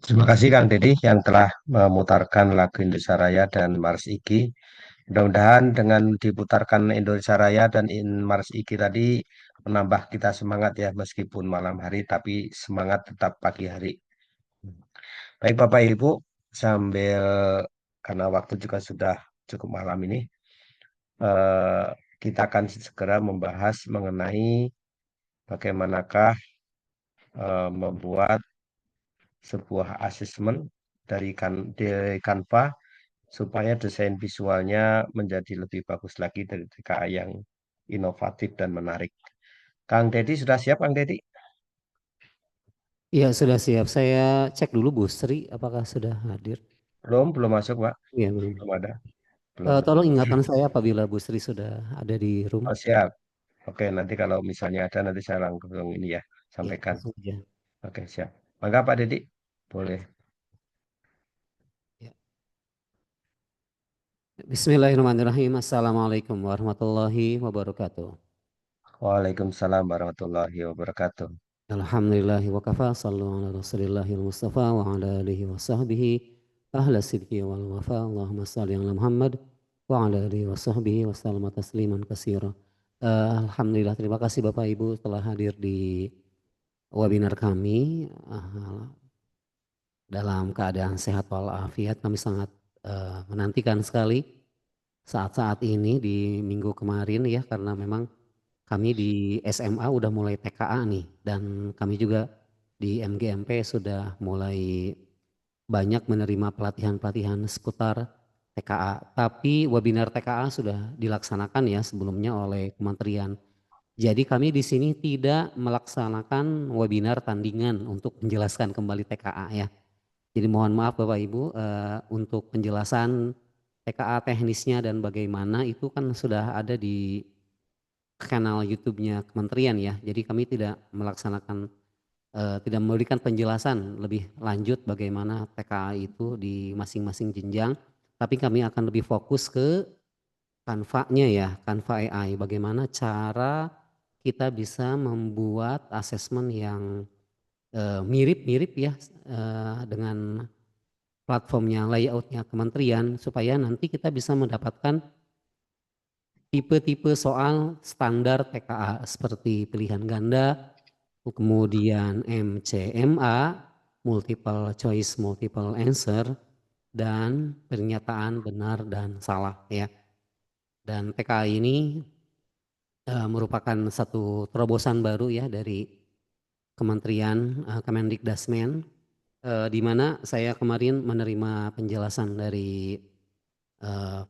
Terima kasih Kang Deddy yang telah memutarkan lagu Indonesia Raya dan Mars Iki. Mudah-mudahan dengan diputarkan Indonesia Raya dan Mars Iki tadi menambah kita semangat ya meskipun malam hari tapi semangat tetap pagi hari. Baik Bapak Ibu, sambil karena waktu juga sudah cukup malam ini, eh, kita akan segera membahas mengenai bagaimanakah membuat sebuah asesmen dari Canva supaya desain visualnya menjadi lebih bagus lagi dari TKA yang inovatif dan menarik. Kang Deddy sudah siap, Kang Deddy? Iya sudah siap. Saya cek dulu Bu Sri apakah sudah hadir. Belum masuk, Pak. Iya belum. Belum ada. Belum. Tolong ingatkan saya apabila Bu Sri sudah ada di room. Oh, siap. Oke, nanti kalau misalnya ada, nanti saya langsung ini ya, Ya sampaikan. langsung aja. Oke, siap. Maka Pak Deddy, boleh. Ya. Bismillahirrahmanirrahim. Assalamualaikum warahmatullahi wabarakatuh. Waalaikumsalam warahmatullahi wabarakatuh. Alhamdulillahi wa kafa. Sallu ala rasulillahil mustafa wa ala alihi wa sahbihi. Ahla sidqi wal wafa. Allahumma salli ala Muhammad wa ala alihi wa sahbihi wa sallama tasliman kasira. Alhamdulillah, terima kasih Bapak Ibu telah hadir di webinar kami. Dalam keadaan sehat walafiat, kami sangat menantikan sekali saat-saat ini di minggu kemarin ya, karena memang kami di SMA udah mulai TKA nih, dan kami juga di MGMP sudah mulai banyak menerima pelatihan-pelatihan seputar TKA. Tapi webinar TKA sudah dilaksanakan ya sebelumnya oleh Kementerian. Jadi kami di sini tidak melaksanakan webinar tandingan untuk menjelaskan kembali TKA ya. Jadi mohon maaf Bapak Ibu, untuk penjelasan TKA teknisnya dan bagaimana itu kan sudah ada di kanal YouTube-nya kementerian ya. Jadi kami tidak melaksanakan, tidak memberikan penjelasan lebih lanjut bagaimana TKA itu di masing-masing jenjang. Tapi kami akan lebih fokus ke Canva-nya ya, Canva AI. Bagaimana cara kita bisa membuat asesmen yang mirip-mirip ya, dengan platformnya, layoutnya kementerian, supaya nanti kita bisa mendapatkan tipe-tipe soal standar TKA seperti pilihan ganda, kemudian MCMA, multiple choice multiple answer, dan pernyataan benar dan salah ya. Dan TKA ini merupakan satu terobosan baru ya dari Kementerian Kemendikdasmen, di mana saya kemarin menerima penjelasan dari eh,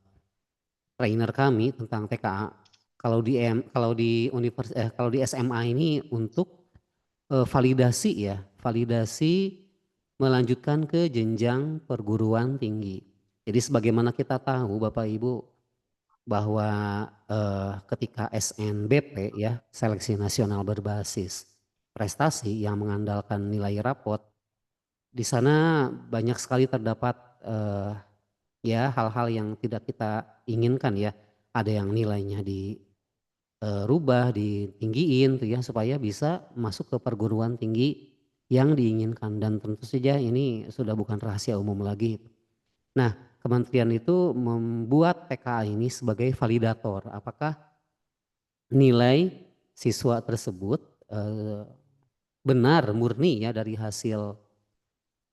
trainer kami tentang TKA. Kalau di SMA ini untuk validasi ya, validasi melanjutkan ke jenjang perguruan tinggi. Jadi sebagaimana kita tahu Bapak Ibu bahwa ketika SNBP ya, seleksi nasional berbasis prestasi yang mengandalkan nilai rapot, di sana banyak sekali terdapat ya hal-hal yang tidak kita inginkan ya. Ada yang nilainya dirubah, ditinggiin tuh ya supaya bisa masuk ke perguruan tinggi yang diinginkan, dan tentu saja ini sudah bukan rahasia umum lagi. Nah, kementerian itu membuat TKA ini sebagai validator. Apakah nilai siswa tersebut benar murni ya dari hasil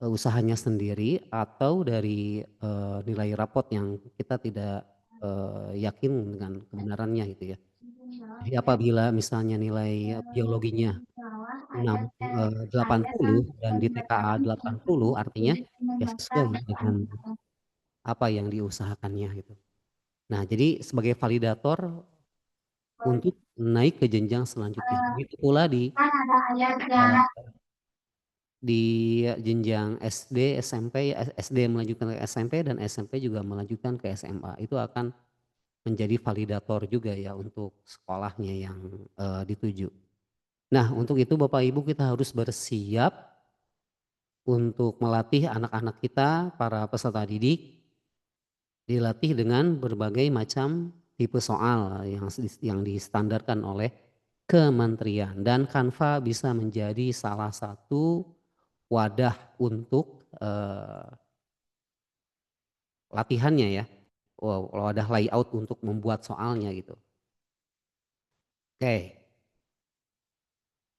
usahanya sendiri, atau dari nilai rapot yang kita tidak yakin dengan kebenarannya gitu ya. Jadi apabila misalnya nilai biologinya 80 dan di TKA 80, artinya ya sesuai dengan apa yang diusahakannya gitu. Nah, jadi sebagai validator untuk naik ke jenjang selanjutnya. Begitu pula eh, di jenjang SD, SMP, SD melanjutkan ke SMP, dan SMP juga melanjutkan ke SMA. Itu akan menjadi validator juga ya untuk sekolahnya yang dituju. Nah, untuk itu Bapak Ibu kita harus bersiap untuk melatih anak-anak kita, para peserta didik, dilatih dengan berbagai macam tipe soal yang distandarkan oleh kementerian, dan Canva bisa menjadi salah satu wadah untuk latihannya ya, wadah layout untuk membuat soalnya gitu. Oke,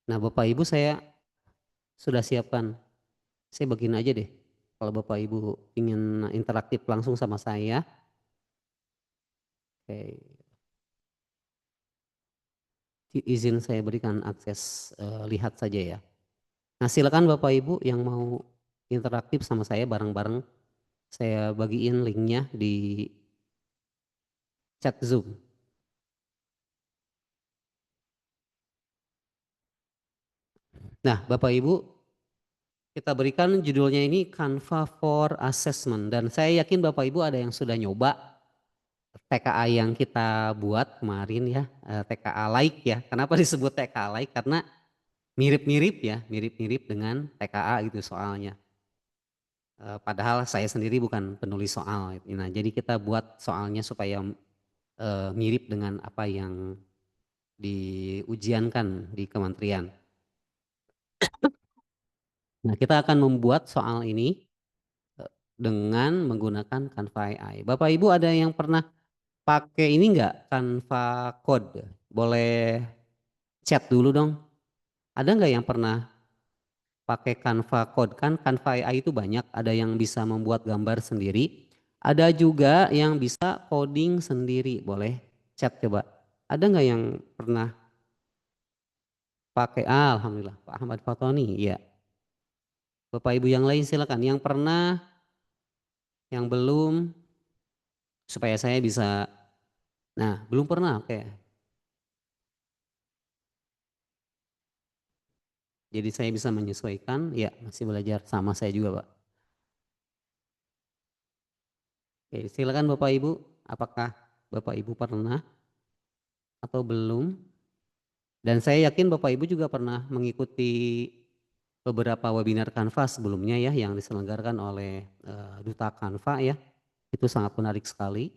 nah Bapak Ibu saya sudah siapkan, saya bagiin aja deh kalau Bapak Ibu ingin interaktif langsung sama saya. Oke, izin saya berikan akses lihat saja ya. Nah silakan Bapak Ibu yang mau interaktif sama saya bareng-bareng, saya bagiin linknya di chat Zoom. Nah Bapak Ibu, kita berikan judulnya ini Canva for Assessment, dan saya yakin Bapak Ibu ada yang sudah nyoba TKA yang kita buat kemarin ya, TKA like ya. Kenapa disebut TKA like? Karena mirip-mirip ya, mirip-mirip dengan TKA gitu soalnya. Padahal saya sendiri bukan penulis soal. Nah, jadi kita buat soalnya supaya mirip dengan apa yang diujiankan di kementerian. Nah, kita akan membuat soal ini dengan menggunakan Canva AI. Bapak Ibu ada yang pernah pakai ini enggak, Canva Code? boleh chat dulu dong. Ada nggak yang pernah pakai Canva Code? Kan Canva AI itu banyak, ada yang bisa membuat gambar sendiri, ada juga yang bisa coding sendiri. Boleh chat coba. Ada nggak yang pernah pakai? Alhamdulillah, Pak Ahmad Fatoni, ya. Bapak Ibu yang lain silakan. Yang pernah, yang belum, supaya saya bisa. Nah, belum pernah, oke. Jadi saya bisa menyesuaikan, ya masih belajar sama saya juga, Pak. Oke, silakan Bapak Ibu, apakah Bapak Ibu pernah atau belum? Dan saya yakin Bapak Ibu juga pernah mengikuti beberapa webinar Canva sebelumnya ya yang diselenggarakan oleh Duta Canva ya. Itu sangat menarik sekali.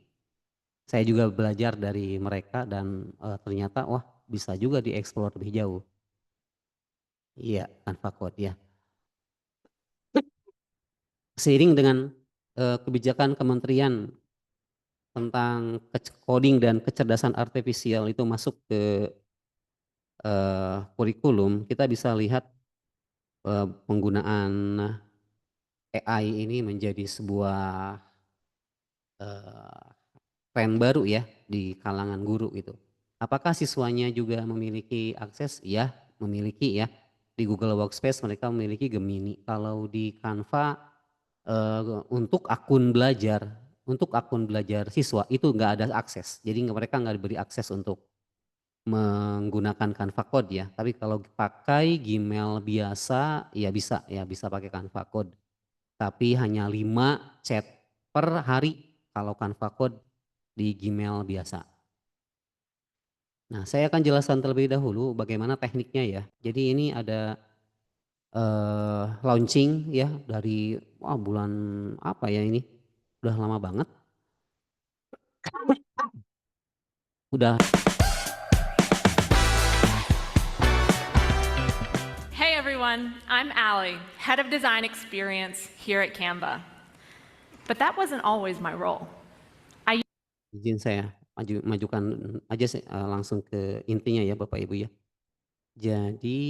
Saya juga belajar dari mereka dan ternyata wah bisa juga dieksplor lebih jauh. Iya, Canva Code ya. Seiring dengan kebijakan kementerian tentang coding dan kecerdasan artifisial itu masuk ke kurikulum, kita bisa lihat penggunaan AI ini menjadi sebuah tren baru ya di kalangan guru gitu. Apakah siswanya juga memiliki akses? Iya, memiliki ya. Di Google Workspace mereka memiliki Gemini. Kalau di Canva untuk akun belajar siswa itu nggak ada akses. Jadi mereka nggak diberi akses untuk menggunakan Canva Code ya. Tapi kalau pakai Gmail biasa ya bisa pakai Canva Code. Tapi hanya 5 chat per hari kalau Canva Code di Gmail biasa. Nah, saya akan jelaskan terlebih dahulu bagaimana tekniknya ya. Jadi ini ada launching ya dari bulan apa ya ini? Udah lama banget. Udah. Hey everyone, I'm Allie, Head of Design Experience here at Canva. But that wasn't always my role. Izin saya majukan aja langsung ke intinya ya Bapak Ibu ya. Jadi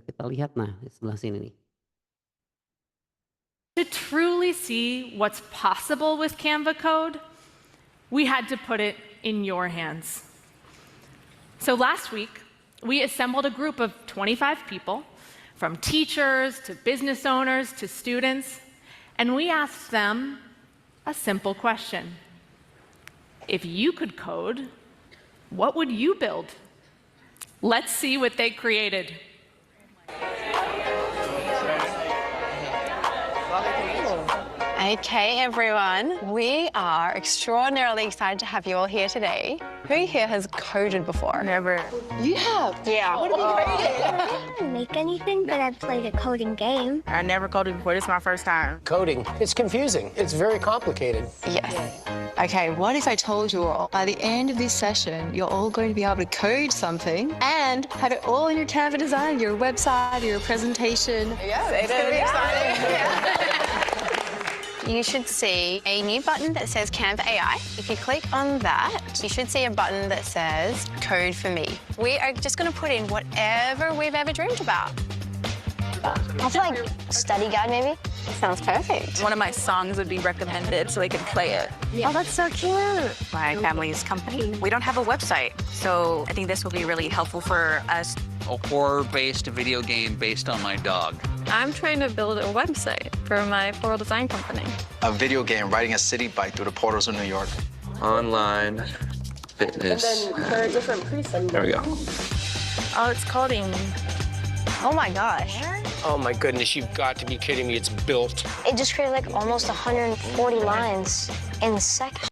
kita lihat nah di sebelah sini nih. To truly see what's possible with Canva code, we had to put it in your hands. So last week, we assembled a group of 25 people, from teachers to business owners to students, and we asked them a simple question. If you could code, what would you build? Let's see what they created. Okay, everyone, we are extraordinarily excited to have you all here today. Who here has coded before? Never. You have? Yeah. What have you created? I didn't make anything, but I played a coding game. I never coded before. This is my first time. Coding. It's confusing. It's very complicated. Yes. Okay, what if I told you all by the end of this session, you're all going to be able to code something and have it all in your Canva design, your website, your presentation? Yeah, it's going to be exciting. You should see a new button that says Canva AI. If you click on that, you should see a button that says Code for Me. We are just going to put in whatever we've ever dreamed about. I feel like study guide, maybe. Sounds perfect. One of my songs would be recommended so they could play it. Oh, that's so cute. My family's company. We don't have a website, so I think this will be really helpful for us. A horror-based video game based on my dog. I'm trying to build a website for my floral design company. A video game, riding a city bike through the portals of New York. Online fitness. And then there are different presets. There we go. Oh, it's coding. Oh my gosh. Oh my goodness, you've got to be kidding me. It's built. It just created like almost 140 lines in seconds.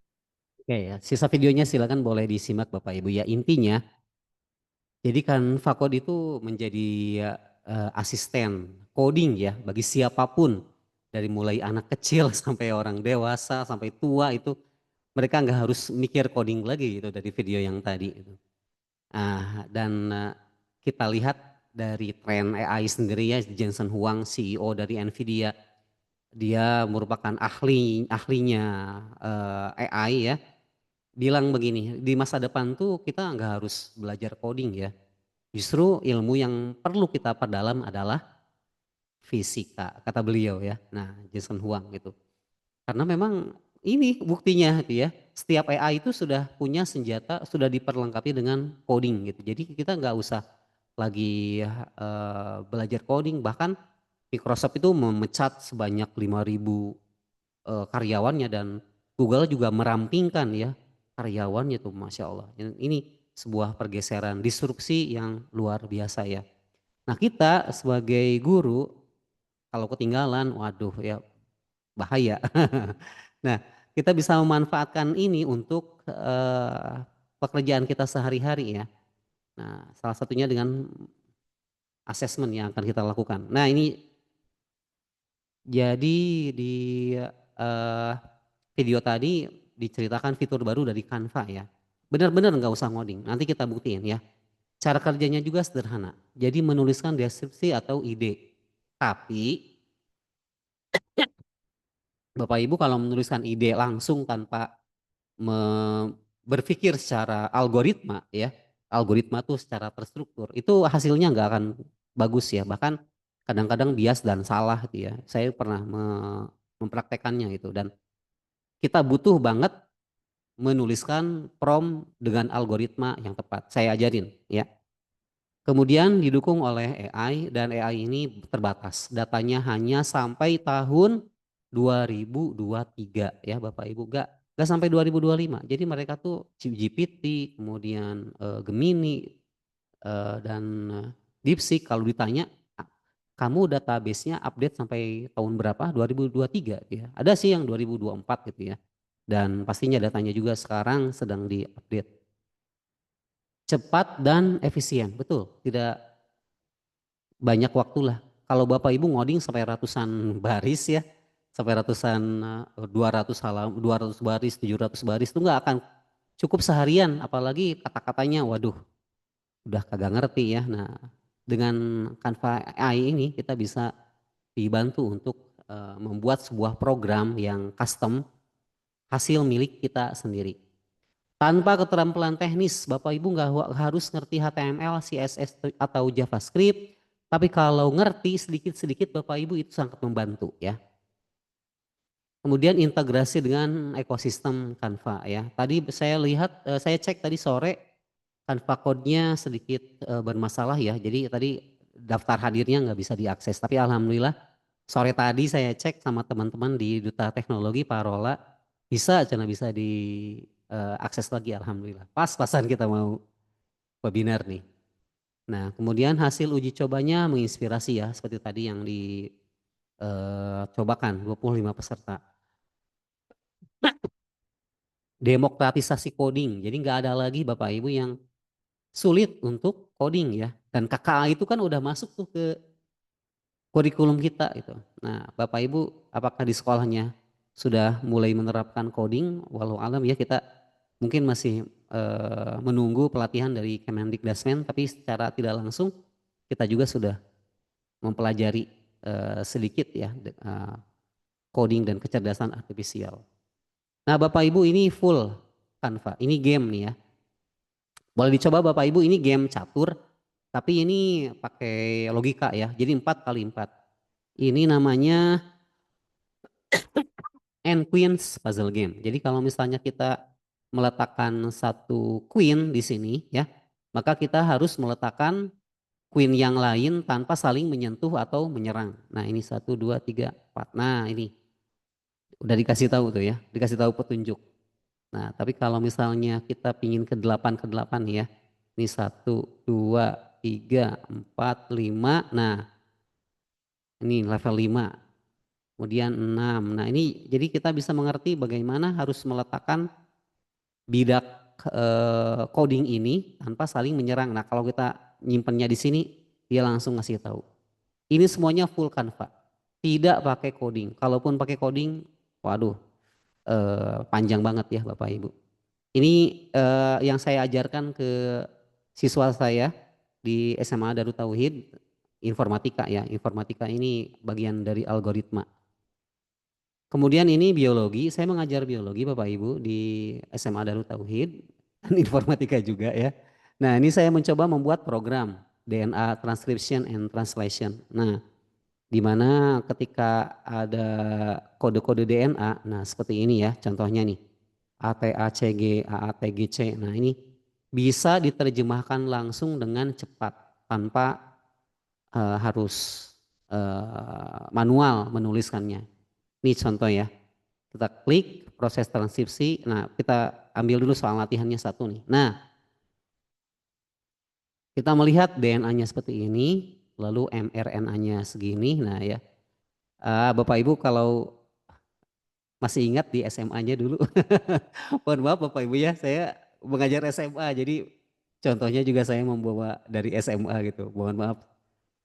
Oke ya, sisa videonya silakan boleh disimak Bapak Ibu ya. Intinya, jadi Canva Code itu menjadi asisten coding ya bagi siapapun dari mulai anak kecil sampai orang dewasa sampai tua itu mereka nggak harus mikir coding lagi gitu dari video yang tadi. Gitu. Dan kita lihat dari tren AI sendiri ya, Jensen Huang CEO dari Nvidia, dia merupakan ahlinya AI ya. bilang begini, di masa depan tuh kita nggak harus belajar coding ya. Justru ilmu yang perlu kita perdalam adalah fisika, kata beliau ya. Nah, Jason Huang gitu. Karena memang ini buktinya gitu ya. Setiap AI itu sudah punya senjata, sudah diperlengkapi dengan coding gitu. Jadi kita nggak usah lagi belajar coding. Bahkan Microsoft itu memecat sebanyak 5.000 karyawannya dan Google juga merampingkan ya karyawannya tuh, Masya Allah. Ini sebuah pergeseran disrupsi yang luar biasa ya. Nah kita sebagai guru kalau ketinggalan, waduh ya bahaya. Nah kita bisa memanfaatkan ini untuk pekerjaan kita sehari-hari ya. Nah salah satunya dengan asesmen yang akan kita lakukan. Nah ini jadi di video tadi diceritakan fitur baru dari Canva ya. Benar-benar nggak usah ngoding, nanti kita buktiin ya. Cara kerjanya juga sederhana. Jadi menuliskan deskripsi atau ide. Tapi Bapak Ibu kalau menuliskan ide langsung tanpa berpikir secara algoritma ya. Algoritma tuh secara terstruktur. Itu hasilnya nggak akan bagus ya. Bahkan kadang-kadang bias dan salah gitu ya. Saya pernah mempraktekannya gitu dan kita butuh banget menuliskan prompt dengan algoritma yang tepat. Saya ajarin ya. Kemudian didukung oleh AI dan AI ini terbatas. Datanya hanya sampai tahun 2023 ya Bapak Ibu. Gak sampai 2025. Jadi mereka tuh GPT, kemudian Gemini dan DeepSeek kalau ditanya kamu database-nya update sampai tahun berapa? 2023 ya. Ada sih yang 2024 gitu ya. Dan pastinya datanya juga sekarang sedang diupdate. Cepat dan efisien, betul. Tidak banyak waktu lah. Kalau Bapak Ibu ngoding sampai ratusan baris ya, sampai ratusan 200 baris, 700 baris itu nggak akan cukup seharian. Apalagi kata-katanya, waduh, udah kagak ngerti ya. Nah, dengan Canva AI ini kita bisa dibantu untuk membuat sebuah program yang custom hasil milik kita sendiri. Tanpa keterampilan teknis, Bapak Ibu nggak harus ngerti HTML, CSS atau JavaScript, tapi kalau ngerti sedikit-sedikit Bapak Ibu itu sangat membantu ya. Kemudian integrasi dengan ekosistem Canva ya. Tadi saya lihat, saya cek tadi sore Canva code-nya sedikit bermasalah ya. Jadi tadi daftar hadirnya nggak bisa diakses. Tapi alhamdulillah sore tadi saya cek sama teman-teman di Duta Teknologi Parola bisa diakses lagi alhamdulillah. Pas-pasan kita mau webinar nih. Nah kemudian hasil uji cobanya menginspirasi ya seperti tadi yang dicobakan 25 peserta. Demokratisasi coding. Jadi nggak ada lagi Bapak Ibu yang sulit untuk coding ya. Dan KKA itu kan udah masuk tuh ke kurikulum kita gitu. Nah Bapak Ibu apakah di sekolahnya sudah mulai menerapkan coding? Walau alam ya kita mungkin masih menunggu pelatihan dari Kemendikbudristek, tapi secara tidak langsung kita juga sudah mempelajari sedikit ya coding dan kecerdasan artifisial. Nah Bapak Ibu ini full Canva, ini game nih ya. Boleh dicoba Bapak Ibu, ini game catur, tapi ini pakai logika ya, jadi 4x4. Ini namanya and Queens puzzle game. Jadi kalau misalnya kita meletakkan satu queen di sini ya, maka kita harus meletakkan queen yang lain tanpa saling menyentuh atau menyerang. Nah ini 1, 2, 3, 4. Nah ini udah dikasih tahu tuh ya, dikasih tahu petunjuk. Nah tapi kalau misalnya kita pingin ke 8 ya, ini 1, 2, 3, 4, 5. Nah ini level 5. Kemudian 6. Nah ini jadi kita bisa mengerti bagaimana harus meletakkan bidak coding ini tanpa saling menyerang. Nah kalau kita nyimpennya di sini dia langsung ngasih tahu. Ini semuanya full Canva. Tidak pakai coding. Kalaupun pakai coding, waduh panjang banget ya Bapak Ibu. Ini yang saya ajarkan ke siswa saya di SMA Darut Tauhid, informatika ya. Informatika ini bagian dari algoritma. Kemudian ini biologi, saya mengajar biologi Bapak Ibu di SMA Darut Tauhid, dan informatika juga ya. Nah ini saya mencoba membuat program DNA Transcription and Translation. Nah di mana ketika ada kode-kode DNA, nah seperti ini ya contohnya nih, ATACG, AATGC, nah ini bisa diterjemahkan langsung dengan cepat tanpa harus manual menuliskannya. Ini contoh ya, kita klik proses transkripsi, nah kita ambil dulu soal latihannya satu nih. Nah kita melihat DNA-nya seperti ini, lalu mRNA-nya segini, nah ya. Bapak Ibu kalau masih ingat di SMA-nya dulu, mohon maaf Bapak Ibu ya, saya mengajar SMA, jadi contohnya juga saya membawa dari SMA gitu, mohon maaf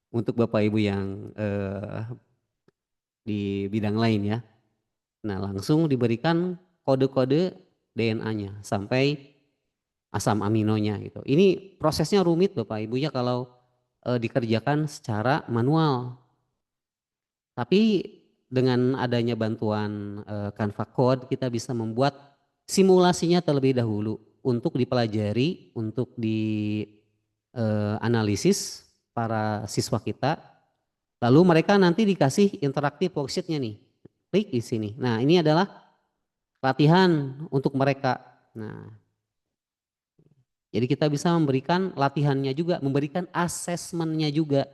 untuk Bapak Ibu yang di bidang lain ya. Nah langsung diberikan kode-kode DNA-nya sampai asam aminonya gitu. Ini prosesnya rumit Bapak Ibu ya kalau dikerjakan secara manual. Tapi dengan adanya bantuan Canva Code kita bisa membuat simulasinya terlebih dahulu untuk dipelajari, untuk dianalisis para siswa kita. Lalu mereka nanti dikasih interaktif worksheet-nya nih. Klik di sini. Nah, ini adalah latihan untuk mereka. Nah, jadi kita bisa memberikan latihannya juga, memberikan asesmennya juga.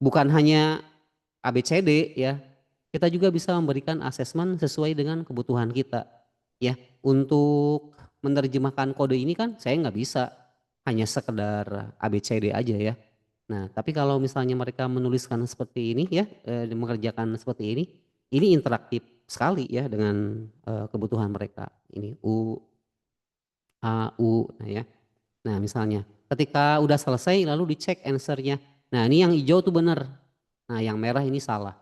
Bukan hanya ABCD ya. Kita juga bisa memberikan asesmen sesuai dengan kebutuhan kita. Ya, untuk menerjemahkan kode ini kan saya nggak bisa hanya sekedar ABCD aja ya. Nah, tapi kalau misalnya mereka menuliskan seperti ini ya, mengerjakan seperti ini interaktif sekali ya dengan kebutuhan mereka. Ini U, A, U, nah ya. Nah misalnya ketika udah selesai lalu dicek answernya. Nah ini yang hijau tuh benar. Nah yang merah ini salah.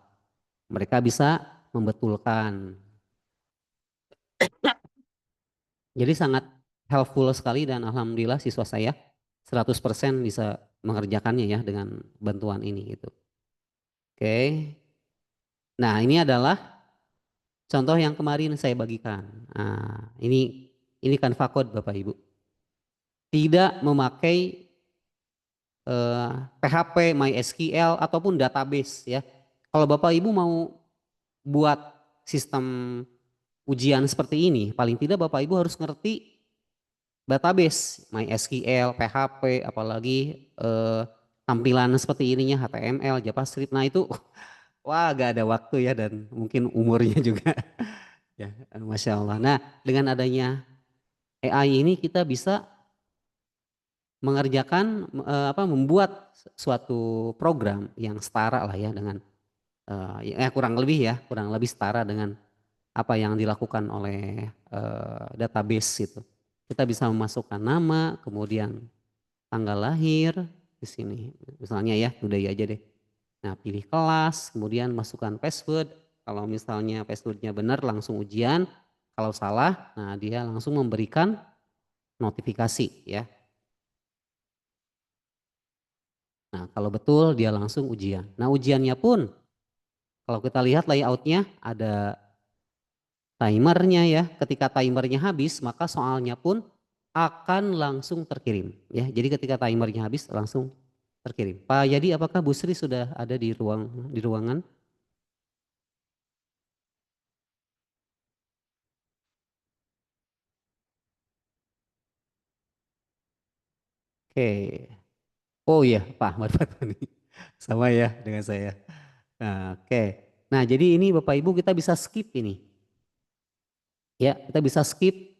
Mereka bisa membetulkan. Jadi sangat helpful sekali dan alhamdulillah siswa saya 100% bisa mengerjakannya ya dengan bantuan ini gitu. Oke. Nah ini adalah contoh yang kemarin saya bagikan. Nah ini Canva Code Bapak Ibu. Tidak memakai PHP, MySQL ataupun database ya. Kalau Bapak Ibu mau buat sistem ujian seperti ini, paling tidak Bapak Ibu harus ngerti database, MySQL, PHP, apalagi tampilan seperti ininya HTML, JavaScript. Nah itu wah gak ada waktu ya dan mungkin umurnya juga ya, Masya Allah. Nah dengan adanya AI ini kita bisa mengerjakan membuat suatu program yang setara lah ya dengan kurang lebih setara dengan apa yang dilakukan oleh database itu. Kita bisa memasukkan nama, kemudian tanggal lahir di sini, misalnya ya today aja deh. Nah pilih kelas, kemudian masukkan password. Kalau misalnya passwordnya benar langsung ujian, kalau salah, nah dia langsung memberikan notifikasi ya. Nah kalau betul dia langsung ujian. Nah ujiannya pun kalau kita lihat layoutnya ada timernya ya. Ketika timernya habis maka soalnya pun akan langsung terkirim ya. Jadi ketika timernya habis langsung terkirim. Pak Yadi apakah Bu Sri sudah ada di ruangan? Oke. Oh iya Pak Ahmad Fatani. Sama ya dengan saya. Nah, oke. Nah jadi ini Bapak Ibu kita bisa skip ini. Ya kita bisa skip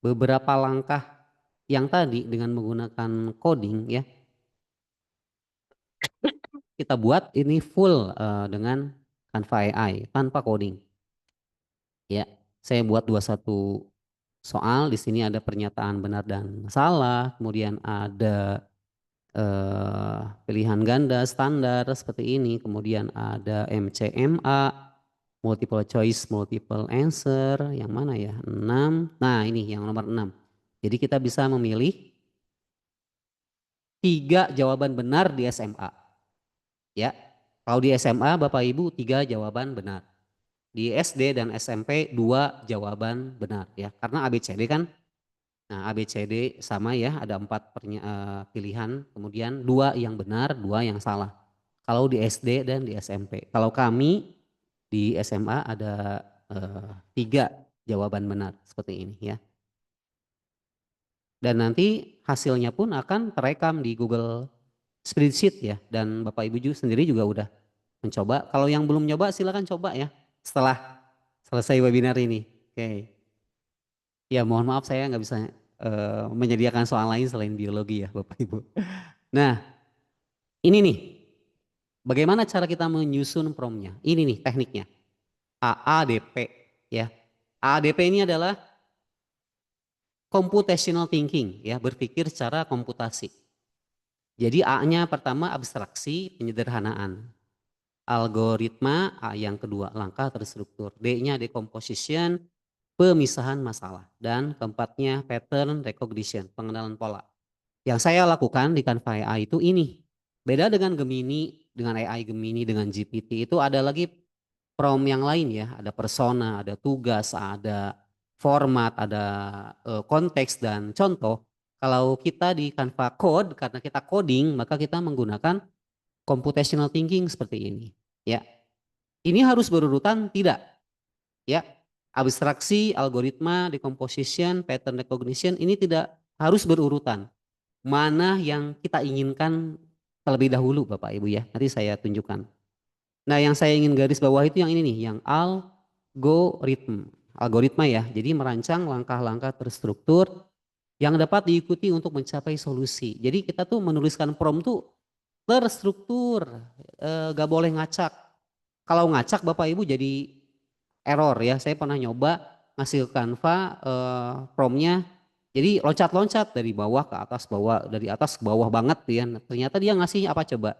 beberapa langkah yang tadi dengan menggunakan coding ya. Kita buat ini full dengan Canva AI tanpa coding. Ya, saya buat 21 soal, di sini ada pernyataan benar dan salah, kemudian ada pilihan ganda standar seperti ini, kemudian ada MCMA, multiple choice, multiple answer, yang mana ya? 6. Nah, ini yang nomor 6. Jadi kita bisa memilih 3 jawaban benar di SMA. Ya. Kalau di SMA Bapak Ibu 3 jawaban benar. Di SD dan SMP 2 jawaban benar ya. Karena ABCD kan, nah ABCD sama ya, ada 4 pilihan, kemudian 2 yang benar, 2 yang salah. Kalau di SD dan di SMP. Kalau kami di SMA ada 3 jawaban benar seperti ini ya. Dan nanti hasilnya pun akan terekam di Google Spreadsheet ya. Dan Bapak Ibu sendiri juga udah mencoba. Kalau yang belum nyoba silakan coba ya setelah selesai webinar ini. Oke. Ya mohon maaf saya nggak bisa menyediakan soal lain selain biologi ya Bapak Ibu. Nah ini nih, bagaimana cara kita menyusun promnya? Ini nih tekniknya. AADP ya. AADP ini adalah computational thinking ya, berpikir secara komputasi. Jadi A-nya pertama abstraksi, penyederhanaan. Algoritma, A yang kedua langkah terstruktur. D-nya decomposition, pemisahan masalah. Dan keempatnya pattern recognition, pengenalan pola. Yang saya lakukan di Canva AI itu ini. Beda dengan Gemini, dengan AI Gemini, dengan GPT itu ada lagi prompt yang lain ya. Ada persona, ada tugas, ada format, ada konteks dan contoh. Kalau kita di Canva Code, karena kita coding, maka kita menggunakan computational thinking seperti ini. Ya, ini harus berurutan? Tidak. Ya, abstraksi, algoritma, decomposition, pattern recognition ini tidak harus berurutan. Mana yang kita inginkan terlebih dahulu Bapak Ibu ya. Nanti saya tunjukkan. Nah yang saya ingin garis bawah itu yang ini nih, yang algoritma ya. Jadi merancang langkah-langkah terstruktur yang dapat diikuti untuk mencapai solusi. Jadi kita tuh menuliskan prompt tuh terstruktur, gak boleh ngacak. Kalau ngacak Bapak Ibu jadi error ya. Saya pernah nyoba ngasih ke Canva promptnya, jadi loncat-loncat dari bawah ke atas, dari atas ke bawah banget ya. Ternyata dia ngasih apa coba?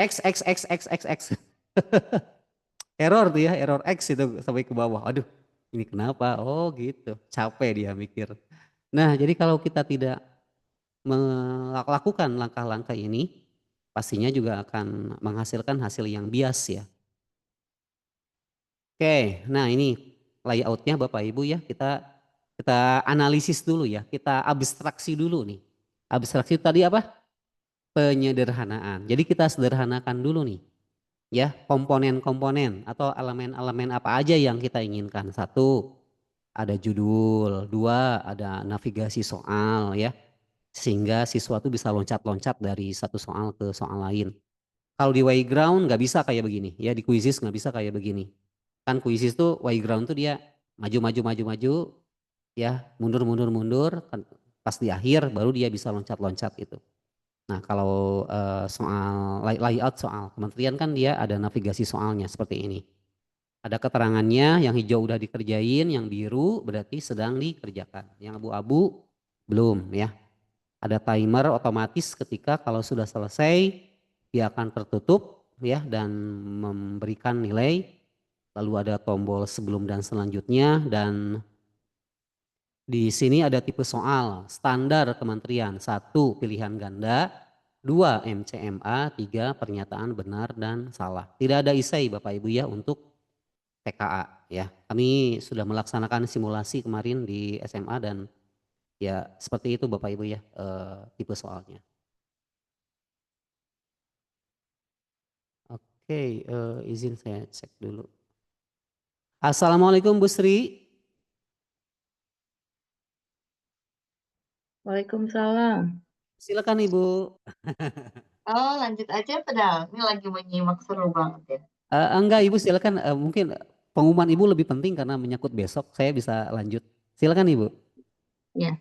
X. Error tuh ya, error X itu sampai ke bawah. Aduh, ini kenapa? Oh gitu, capek dia mikir. Nah jadi kalau kita tidak melakukan langkah-langkah ini, pastinya juga akan menghasilkan hasil yang bias ya. Oke, nah ini layoutnya Bapak Ibu ya, kita analisis dulu ya, kita abstraksi dulu nih. Abstraksi tadi apa? Penyederhanaan. Jadi kita sederhanakan dulu nih. Ya, komponen-komponen atau elemen-elemen apa aja yang kita inginkan. 1, ada judul. 2, ada navigasi soal ya. Sehingga siswa tuh bisa loncat-loncat dari satu soal ke soal lain. Kalau di Wayground nggak bisa kayak begini. Ya di Quizzes nggak bisa kayak begini. Kan Quizzes tuh Wayground tuh dia maju, ya mundur, kan pas di akhir baru dia bisa loncat-loncat itu. Nah kalau soal layout soal kementerian kan dia ada navigasi soalnya seperti ini. Ada keterangannya, yang hijau udah dikerjain, yang biru berarti sedang dikerjakan. Yang abu-abu belum ya. Ada timer otomatis ketika kalau sudah selesai dia akan tertutup ya dan memberikan nilai. Lalu ada tombol sebelum dan selanjutnya dan di sini ada tipe soal standar kementerian. 1 pilihan ganda, 2 MCMA, 3 pernyataan benar dan salah. Tidak ada isai Bapak Ibu ya untuk TKA ya. Kami sudah melaksanakan simulasi kemarin di SMA dan ya seperti itu Bapak Ibu ya tipe soalnya. Oke, izin saya cek dulu. Assalamualaikum Bu Sri. Waalaikumsalam. Silakan Ibu. Oh lanjut aja pedal, ini lagi menyimak seru banget ya. Enggak Ibu silakan, mungkin pengumuman Ibu lebih penting karena menyangkut besok, saya bisa lanjut. Silakan Ibu. Ya.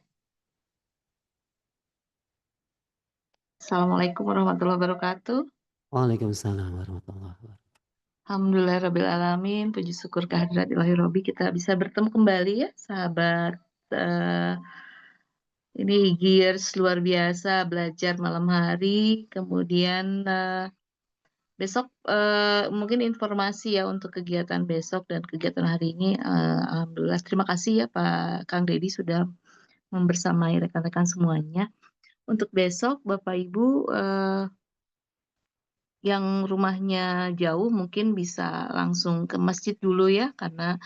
Assalamualaikum warahmatullahi wabarakatuh. Waalaikumsalam warahmatullahi wabarakatuh. Alhamdulillahirrabbilalamin, puji syukur kehadirat ilahi Robbi, kita bisa bertemu kembali ya sahabat. Ini Gears luar biasa, belajar malam hari, kemudian besok mungkin informasi ya untuk kegiatan besok dan kegiatan hari ini. Alhamdulillah, terima kasih ya Pak Kang Deddy sudah membersamai rekan-rekan semuanya. Untuk besok Bapak Ibu yang rumahnya jauh mungkin bisa langsung ke masjid dulu ya, karena